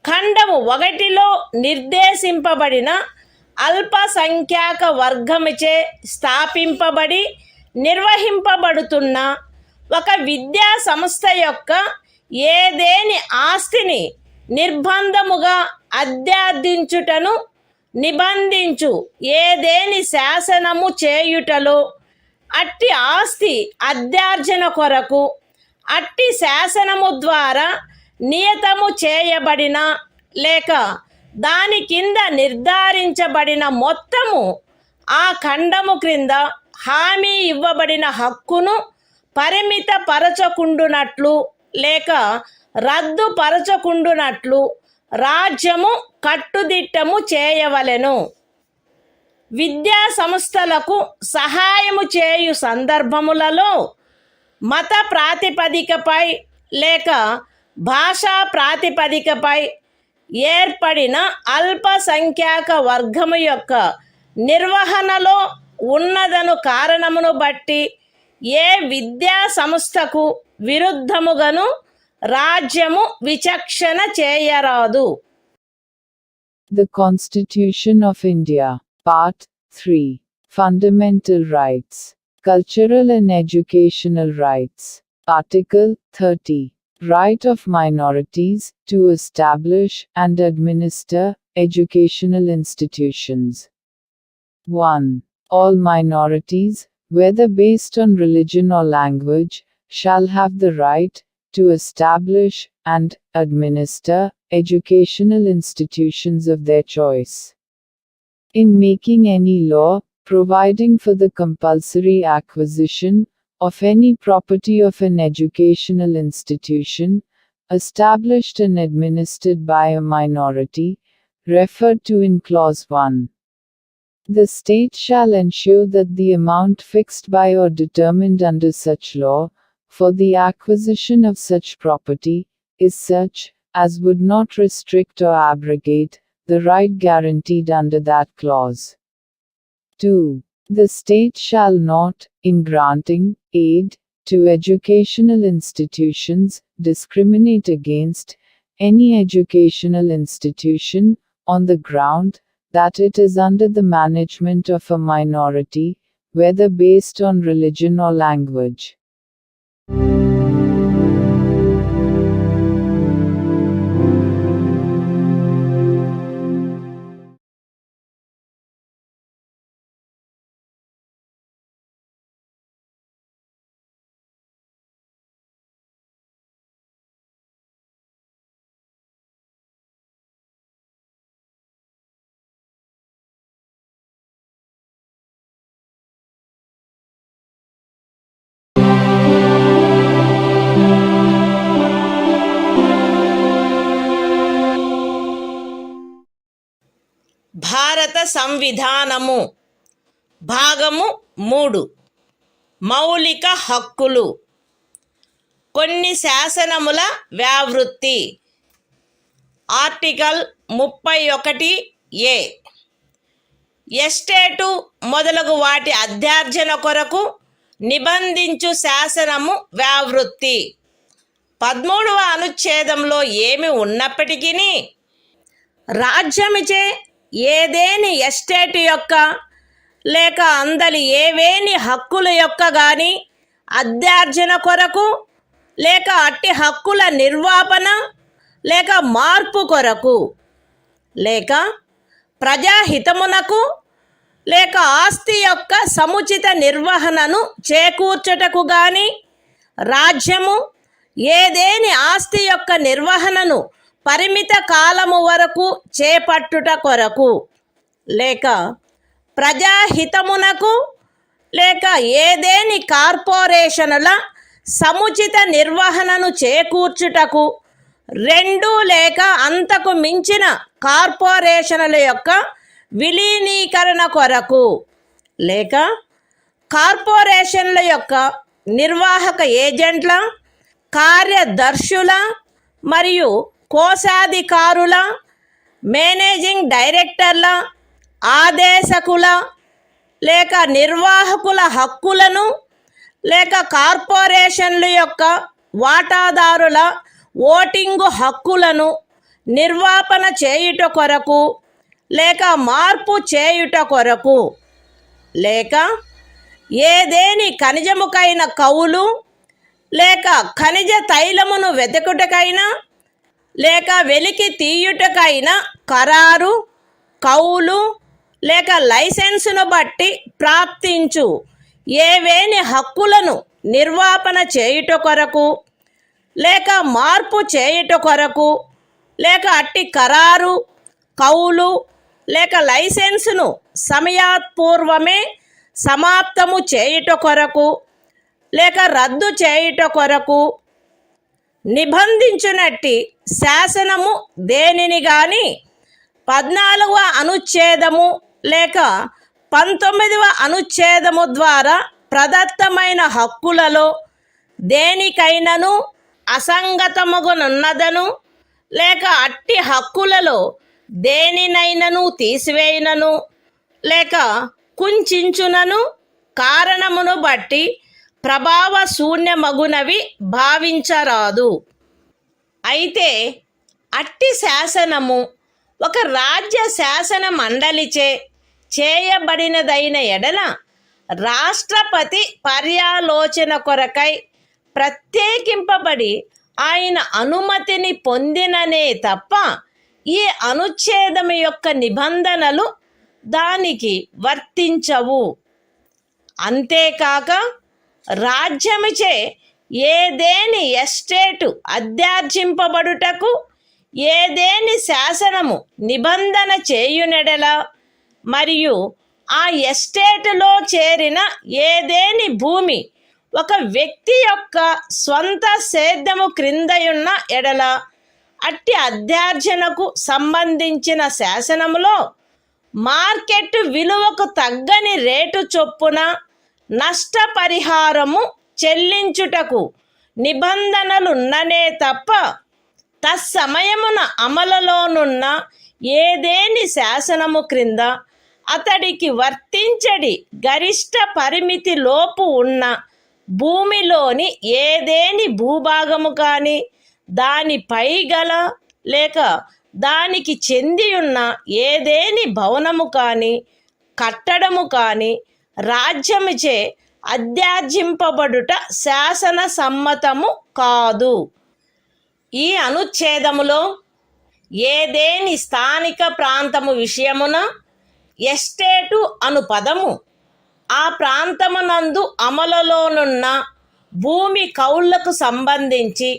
ఖండము 1లో నిర్దేశింపబడిన అల్పసంఖ్యాక వర్గముచే స్థాపింపబడి నిర్వహింపబడుతున్న ఒక విద్యా సంస్థ యొక్క ఏదేని ఆస్తిని నిర్బంధముగా అధ్యార్థించుటను నిబంధించు ఏదేని శాసనము చేయుటలో అట్టి ఆస్తి అధ్యార్జన కొరకు అట్టి శాసనము ద్వారా నియతము చేయబడిన లేక దాని కింద నిర్ధారించబడిన మొత్తము ఆ ఖండము క్రింద హామీ ఇవ్వబడిన హక్కును పరిమితపరచకుండునట్లు లేక రద్దుపరచకుండునట్లు రాజ్యము కట్టుదిట్టము చేయవలెను. విద్యా సంస్థలకు సహాయము చేయు సందర్భములలో మత ప్రాతిపదికపై లేక భాషా ప్రాతిపదికపై ఏర్పడిన అల్పసంఖ్యాక వర్గము యొక్క నిర్వహణలో ఉన్నదను కారణమును బట్టి ఏ విద్యా సంస్థకు విరుద్ధముగాను రాజ్యము విచక్షణ చేయరాదు. The Constitution of India. Part 3. Fundamental Rights. Cultural and Educational Rights. Article 30. Right of minorities to establish and administer educational institutions. 1. All minorities, whether based on religion or language, shall have the right to establish and administer educational institutions of their choice. In making any law, providing for the compulsory acquisition of any property of an educational institution, established and administered by a minority, referred to in Clause 1. The state shall ensure that the amount fixed by or determined under such law, for the acquisition of such property, is such, as would not restrict or abrogate, the right guaranteed under that clause. 2. The state shall not, in granting aid to educational institutions, discriminate against any educational institution, on the ground that it is under the management of a minority, whether based on religion or language. సంవిధానము. భాగము 3. మౌలిక హక్కులు. కొన్ని శాసనముల వ్యావృత్తి. Article 31A. Estate మొదలగు వాటి అధ్యార్జన కొరకు నిబంధించు శాసనము వ్యావృత్తి. 13వ అనుచ్ఛేదంలో ఏమి ఉన్నప్పటికీ రాజ్యమిచే ఏదేని ఎస్టేట్ యొక్క లేక అందలి ఏవేని హక్కుల యొక్క గాని అధ్యార్జన కొరకు లేక అట్టి హక్కుల నిర్వాపన లేక మార్పు కొరకు లేక ప్రజాహితమునకు లేక ఆస్తి యొక్క సముచిత నిర్వహణను చేకూర్చుటకు గాని రాజ్యము ఏదేని ఆస్తి యొక్క నిర్వహణను పరిమిత కాలము వరకు చేపట్టుట కొరకు లేక ప్రజాహితమునకు లేక ఏదేని కార్పొరేషనుల సముచిత నిర్వహణను చేకూర్చుటకు 2 లేక అంతకు మించిన కార్పొరేషనుల యొక్క విలీనీకరణ కొరకు లేక కార్పొరేషన్ల యొక్క నిర్వాహక ఏజెంట్ల, కార్యదర్శుల మరియు కోశాధికారుల, మేనేజింగ్ డైరెక్టర్ల, ఆదేశకుల లేక నిర్వాహకుల హక్కులను లేక కార్పొరేషన్ల యొక్క వాటాదారుల ఓటింగు హక్కులను నిర్వాపన చేయుట కొరకు లేక మార్పు చేయుట కొరకు లేక ఏదేని ఖనిజముకైన కౌలు లేక ఖనిజ తైలమును వెతుకుటకైనా లేక వెలికి తీయుటకైన ఖరారు, కౌలు లేక లైసెన్సును బట్టి ప్రాప్తించు ఏవేని హక్కులను నిర్వాపన చేయుట కొరకు లేక మార్పు చేయుట కొరకు లేక అట్టి ఖరారు, కౌలు లేక లైసెన్సును సమయాత్పూర్వమే సమాప్తము చేయుట కొరకు లేక రద్దు చేయుట కొరకు నిబంధించునట్టి శాసనము దేనిని గాని 14వ అనుచ్ఛేదము లేక 19వ అనుచ్ఛేదము ద్వారా ప్రదత్తమైన హక్కులలో దేనికైనను అసంగతముగునున్నదను లేక అట్టి హక్కులలో దేనినైనను తీసివేయునను లేక కుంచించునను కారణమును బట్టి ప్రభావ శూన్యమగునవి భావించరాదు. అయితే అట్టి శాసనము ఒక రాజ్య శాసన మండలిచే చేయబడినదైన ఎడల రాష్ట్రపతి పర్యాలోచన కొరకై ప్రత్యేకింపబడి ఆయన అనుమతిని పొందిననే తప్ప ఈ అనుచ్ఛేదము యొక్క నిబంధనలు దానికి వర్తించవు. అంతేకాక రాజ్యముచే ఏదేని ఎస్టేటు అధ్యార్జింపబడుటకు ఏదేని శాసనము నిబంధన చేయునెడల మరియు ఆ ఎస్టేటులో చేరిన ఏదేని భూమి ఒక వ్యక్తి యొక్క స్వంత సేద్యము క్రిందయున్న ఎడల అట్టి అధ్యార్జనకు సంబంధించిన శాసనములో మార్కెట్ విలువకు తగ్గని రేటు చొప్పున నష్టపరిహారము చెల్లించుటకు నిబంధనలున్ననే తప్ప తత్సమయమున అమలులోనున్న ఏదేని శాసనము క్రింద అతడికి వర్తించడి గరిష్ట పరిమితి లోపు ఉన్న భూమిలోని ఏదేని భూభాగము కానీ దానిపై గల లేక దానికి చెందియున్న ఏదేని భవనము కానీ కట్టడము కానీ రాజ్యముచే అధ్యార్జింపబడుట శాసన సమ్మతము కాదు. ఈ అనుచ్ఛేదములో ఏదేని స్థానిక ప్రాంతము విషయమున ఎస్టేటు అను పదము ఆ ప్రాంతమునందు అమలులోనున్న భూమి కౌళ్లకు సంబంధించి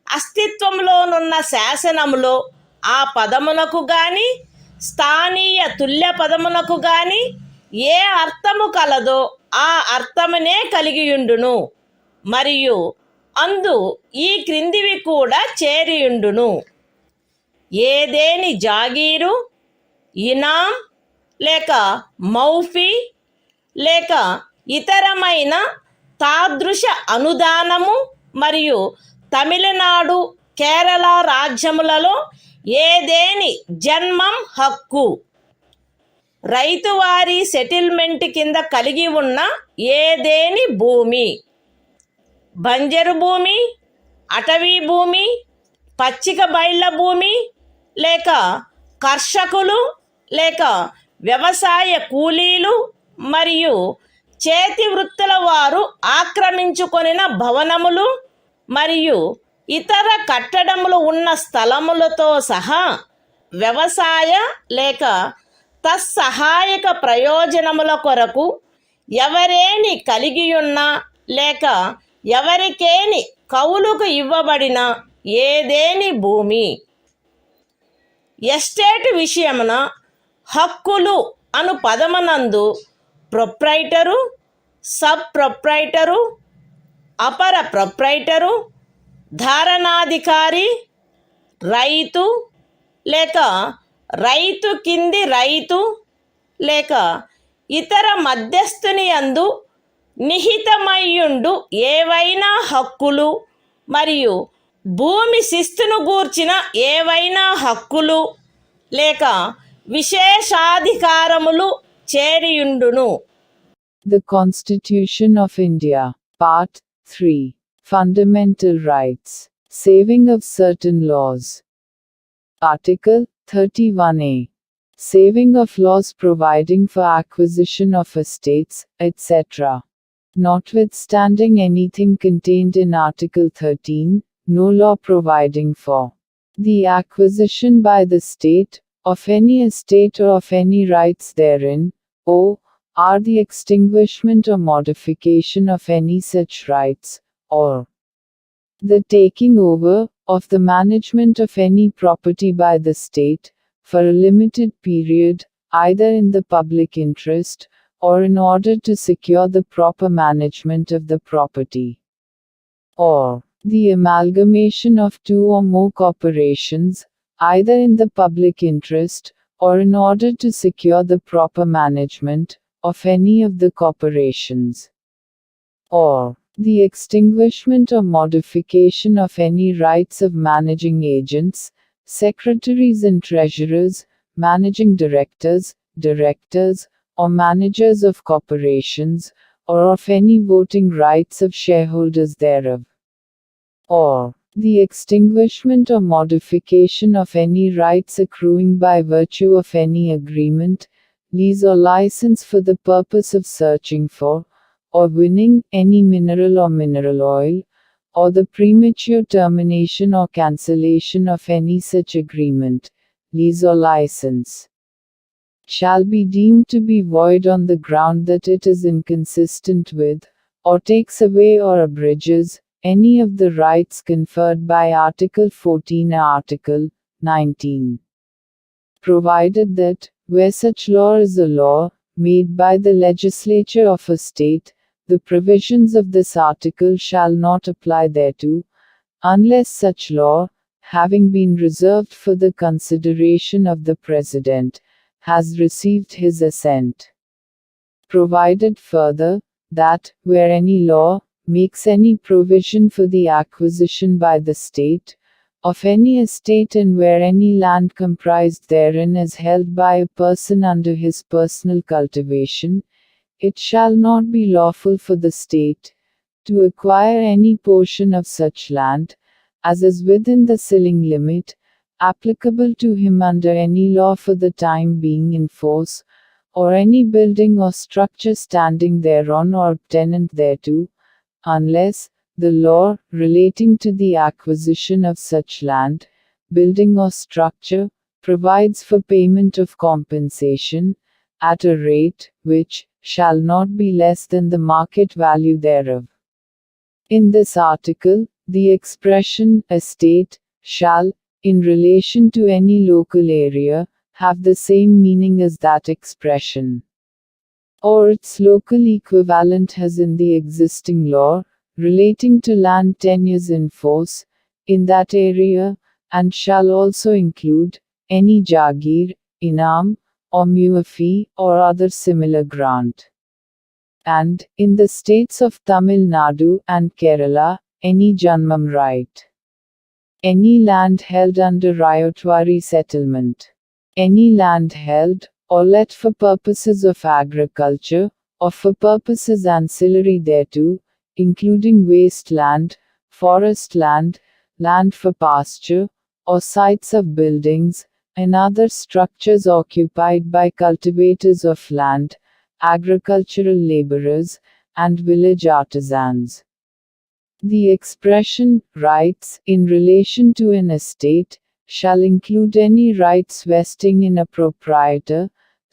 అస్తిత్వంలోనున్న శాసనములో ఆ పదమునకు గాని స్థానీయ తుల్య పదమునకు గాని ఏ అర్థము కలదో ఆ అర్థమునే కలిగియుండును మరియు అందు ఈ క్రిందివి కూడా చేరియుండును. ఏదేని జాగీరు, ఇనాం లేక మౌఫీ లేక ఇతరమైన తాదృశ అనుదానము మరియు తమిళనాడు కేరళ రాజ్యములలో ఏదేని జన్మం హక్కు రైతువారీ సెటిల్మెంట్ కింద కలిగి ఉన్న ఏదేని భూమి బంజరు భూమి అటవీ భూమి పచ్చిక బయళ్ళ భూమి లేక కర్షకులు లేక వ్యవసాయ కూలీలు మరియు చేతి వృత్తుల వారు ఆక్రమించుకొనిన భవనములు మరియు ఇతర కట్టడములు ఉన్న స్థలములతో సహా వ్యవసాయ లేక తత్సహాయక ప్రయోజనముల కొరకు ఎవరేని కలిగియున్న లేక ఎవరికేని కౌలుకు ఇవ్వబడిన ఏదేని భూమి ఎస్టేట్ విషయమున హక్కులు అను పదమునందు ప్రొప్రైటరు సబ్ ప్రొప్రైటరు అపర ప్రొప్రైటరు ధారణాధికారి రైతు లేక రైతు కింది రైతు లేక ఇతర మధ్యస్థుని యందు నిహితమయ్యుండు ఏవైనా హక్కులు మరియు భూమి శిస్తును గూర్చిన ఏవైనా హక్కులు లేక విశేషాధికారములు చేరియుండును. The Constitution of India, Part 3, Fundamental Rights, Saving of Certain Laws. Article 31A. Saving of laws providing for acquisition of estates, etc. Notwithstanding anything contained in Article 13, no law providing for the acquisition by the state of any estate or of any rights therein, or the extinguishment or modification of any such rights, or the taking over of the management of any property by the state, for a limited period, either in the public interest, or in order to secure the proper management of the property, or the amalgamation of two or more corporations, either in the public interest, or in order to secure the proper management of any of the corporations, or the extinguishment or modification of any rights of managing agents, secretaries and treasurers, managing directors, or managers of corporations, or of any voting rights of shareholders thereof, or the extinguishment or modification of any rights accruing by virtue of any agreement, lease or license for the purpose of searching for, or winning, any mineral or mineral oil, or the premature termination or cancellation of any such agreement, lease or license, shall be deemed to be void on the ground that it is inconsistent with, or takes away or abridges, any of the rights conferred by Article 14 or Article 19. Provided that, where such law is a law, made by the legislature of a state, the provisions of this article shall not apply thereto, unless such law, having been reserved for the consideration of the President, has received his assent. Provided further, that, where any law, makes any provision for the acquisition by the state, of any estate and where any land comprised therein is held by a person under his personal cultivation, it shall not be lawful for the state to acquire any portion of such land, as is within the ceiling limit, applicable to him under any law for the time being in force, or any building or structure standing thereon or tenant thereto, unless the law relating to the acquisition of such land, building or structure, provides for payment of compensation, at a rate, which shall not be less than the market value thereof. In this article, the expression estate shall, in relation to any local area, have the same meaning as that expression, or its local equivalent has in the existing law, relating to land tenures in force, in that area, and shall also include any jagir, inam, or fee, or other similar grant. And, in the states of Tamil Nadu and Kerala, any Janmam right. Any land held under Ryotwari settlement. Any land held, or let for purposes of agriculture, or for purposes ancillary thereto, including waste land, forest land, land for pasture, or sites of buildings, and other structures occupied by cultivators of land, agricultural laborers, and village artisans. The expression, rights, in relation to an estate, shall include any rights vesting in a proprietor,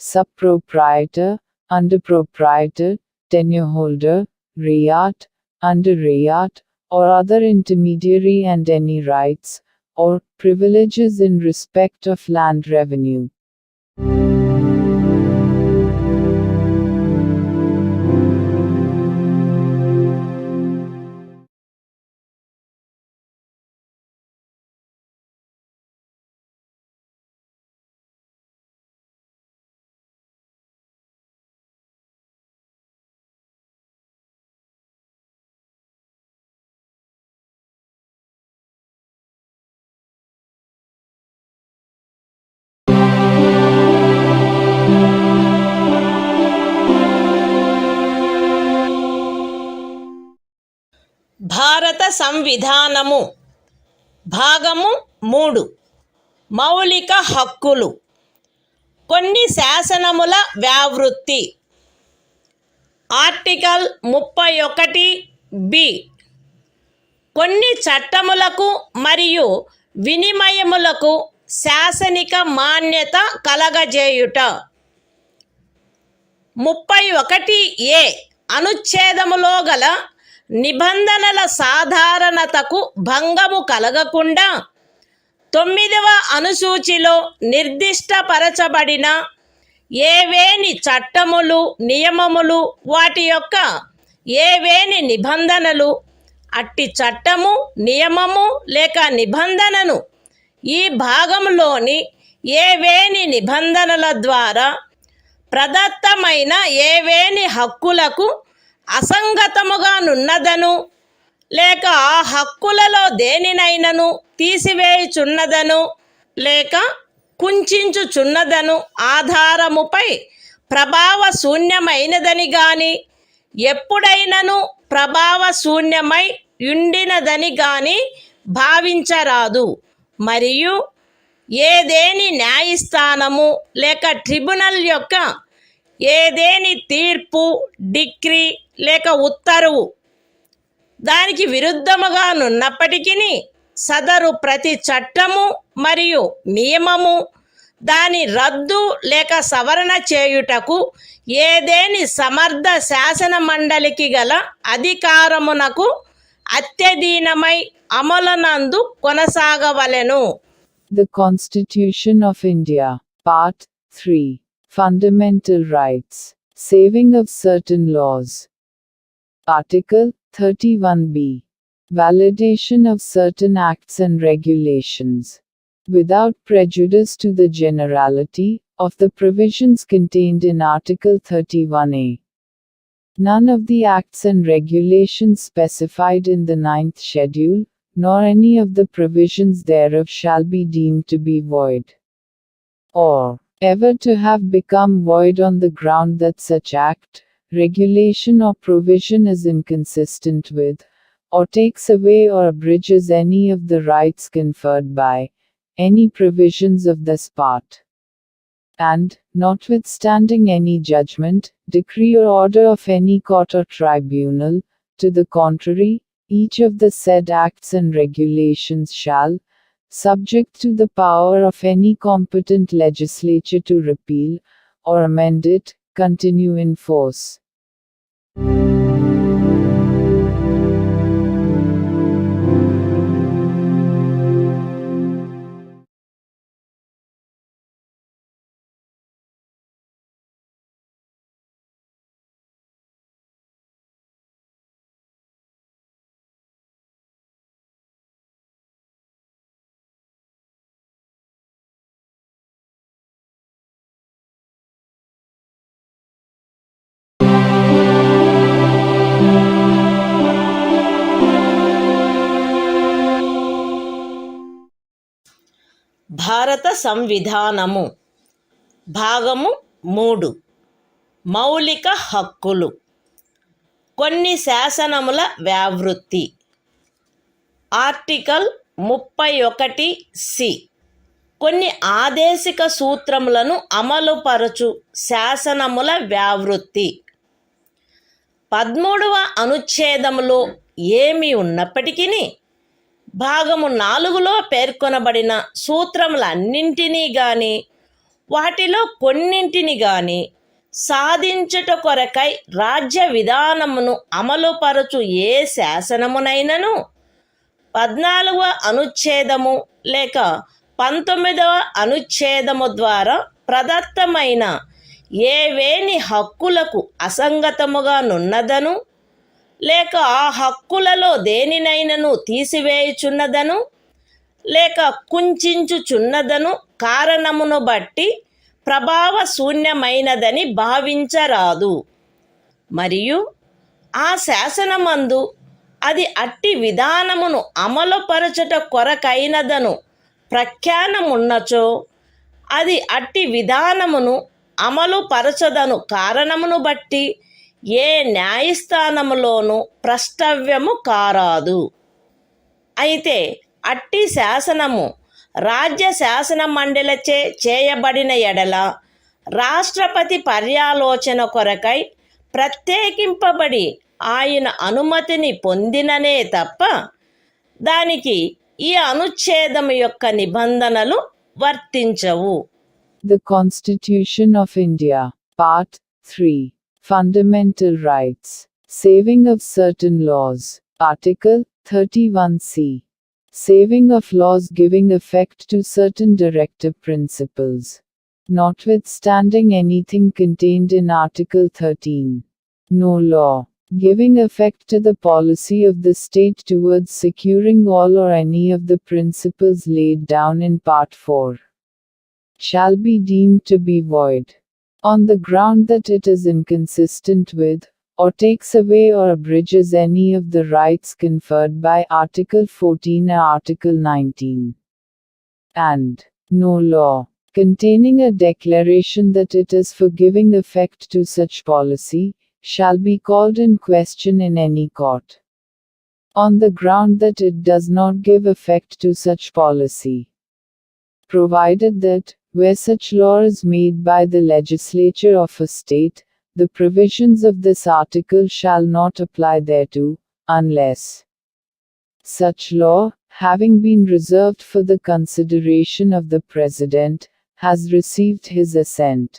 sub-proprietor, under-proprietor, tenure-holder, rayat, under-rayat, or other intermediary, and any rights, or privileges in respect of land revenue. భారత సంవిధానము భాగము 3 మౌలిక హక్కులు. కొన్ని శాసనముల వ్యావృత్తి. Article 31 కొన్ని చట్టములకు మరియు వినిమయములకు శాసనిక మాన్యత కలగజేయుట. 31 అనుచ్ఛేదములో గల నిబంధనల సాధారణతకు భంగము కలగకుండా 9వ అనుసూచిలో నిర్దిష్టపరచబడిన ఏవేని చట్టములు, నియమములు, వాటి యొక్క ఏవేని నిబంధనలు, అట్టి చట్టము, నియమము లేక నిబంధనను ఈ భాగంలోని ఏవేని నిబంధనల ద్వారా ప్రదత్తమైన ఏవేని హక్కులకు అసంగతముగా నున్నదను లేక ఆ హక్కులలో దేనినైనను తీసివేయుచున్నదను లేక కుంచుచున్నదను ఆధారముపై ప్రభావశూన్యమైనదని గాని ఎప్పుడైనను ప్రభావశూన్యమై యుండినదని గాని భావించరాదు. మరియు ఏదేని న్యాయస్థానము లేక ట్రిబ్యునల్ యొక్క ఏదేని తీర్పు, డిక్రీ లేక ఉత్తర్వు దానికి విరుద్ధముగా నున్నప్పటికీ సదరు ప్రతి చట్టము మరియు నియమము దాని రద్దు లేక సవరణ చేయుటకు ఏదేని సమర్థ శాసన మండలికి గల అధికారమునకు అత్యధీనమై అమలునందు కొనసాగవలెను. The Constitution of India, Part 3, Fundamental Rights, Saving of Certain Laws. Article 31b, Validation of certain acts and regulations. Without prejudice to the generality of the provisions contained in Article 31a. None of the acts and regulations specified in the 9th schedule, nor any of the provisions thereof shall be deemed to be void, or ever to have become void on the ground that such act, regulation or provision is inconsistent with, or takes away or abridges any of the rights conferred by, any provisions of this part. And, notwithstanding any judgment, decree or order of any court or tribunal, to the contrary, each of the said acts and regulations shall, subject to the power of any competent legislature to repeal, or amend it, continue in force. భారత సంవిధానము భాగము 3 మౌలిక హక్కులు కొన్ని శాసనముల వ్యావృత్తి article 31(సి) కొన్ని ఆదేశిక సూత్రములను అమలుపరచు శాసనముల వ్యావృత్తి 13వ అనుచ్ఛేదములో ఏమి ఉన్నప్పటికీ భాగము 4లో పేర్కొనబడిన సూత్రములన్నింటినీ గాని వాటిలో కొన్నింటిని గాని సాధించుట కొరకై రాజ్య విధానమును అమలుపరచు ఏ శాసనమునైనను 14వ అనుచ్ఛేదము లేక 19వ అనుచ్ఛేదము ద్వారా ప్రదత్తమైన ఏవేని హక్కులకు అసంగతముగా నున్నదను లేక ఆ హక్కులలో దేనినైనను తీసివేయుచున్నదను లేక కుంచించుచున్నదను కారణమును బట్టి ప్రభావశూన్యమైనదని భావించరాదు. మరియు ఆ శాసనమందు అది అట్టి విధానమును అమలుపరచుట కొరకైనదను ప్రఖ్యానమున్నచో అది అట్టి విధానమును అమలుపరచదను కారణమును బట్టి ఏ న్యాయస్థానములోనూ ప్రష్టవ్యము కారాదు. అయితే అట్టి శాసనము రాజ్య శాసన మండలిచే చేయబడిన ఎడల రాష్ట్రపతి పర్యాలోచన కొరకై ప్రత్యేకింపబడి ఆయన అనుమతిని పొందిననే తప్ప దానికి ఈ అనుచ్ఛేదము యొక్క నిబంధనలు వర్తించవు. The Constitution of India, Part 3. Fundamental Rights. Saving of certain laws. Article 31(c). Saving of laws giving effect to certain directive principles. Notwithstanding anything contained in Article 13. No law, giving effect to the policy of the state towards securing all or any of the principles laid down in Part 4. Shall be deemed to be void, on the ground that it is inconsistent with, or takes away or abridges any of the rights conferred by Article 14 or Article 19. And no law, containing a declaration that it is for giving effect to such policy, shall be called in question in any court, on the ground that it does not give effect to such policy, provided that, where such law is made by the legislature of a state, the provisions of this article shall not apply thereto, unless such law, having been reserved for the consideration of the President, has received his assent.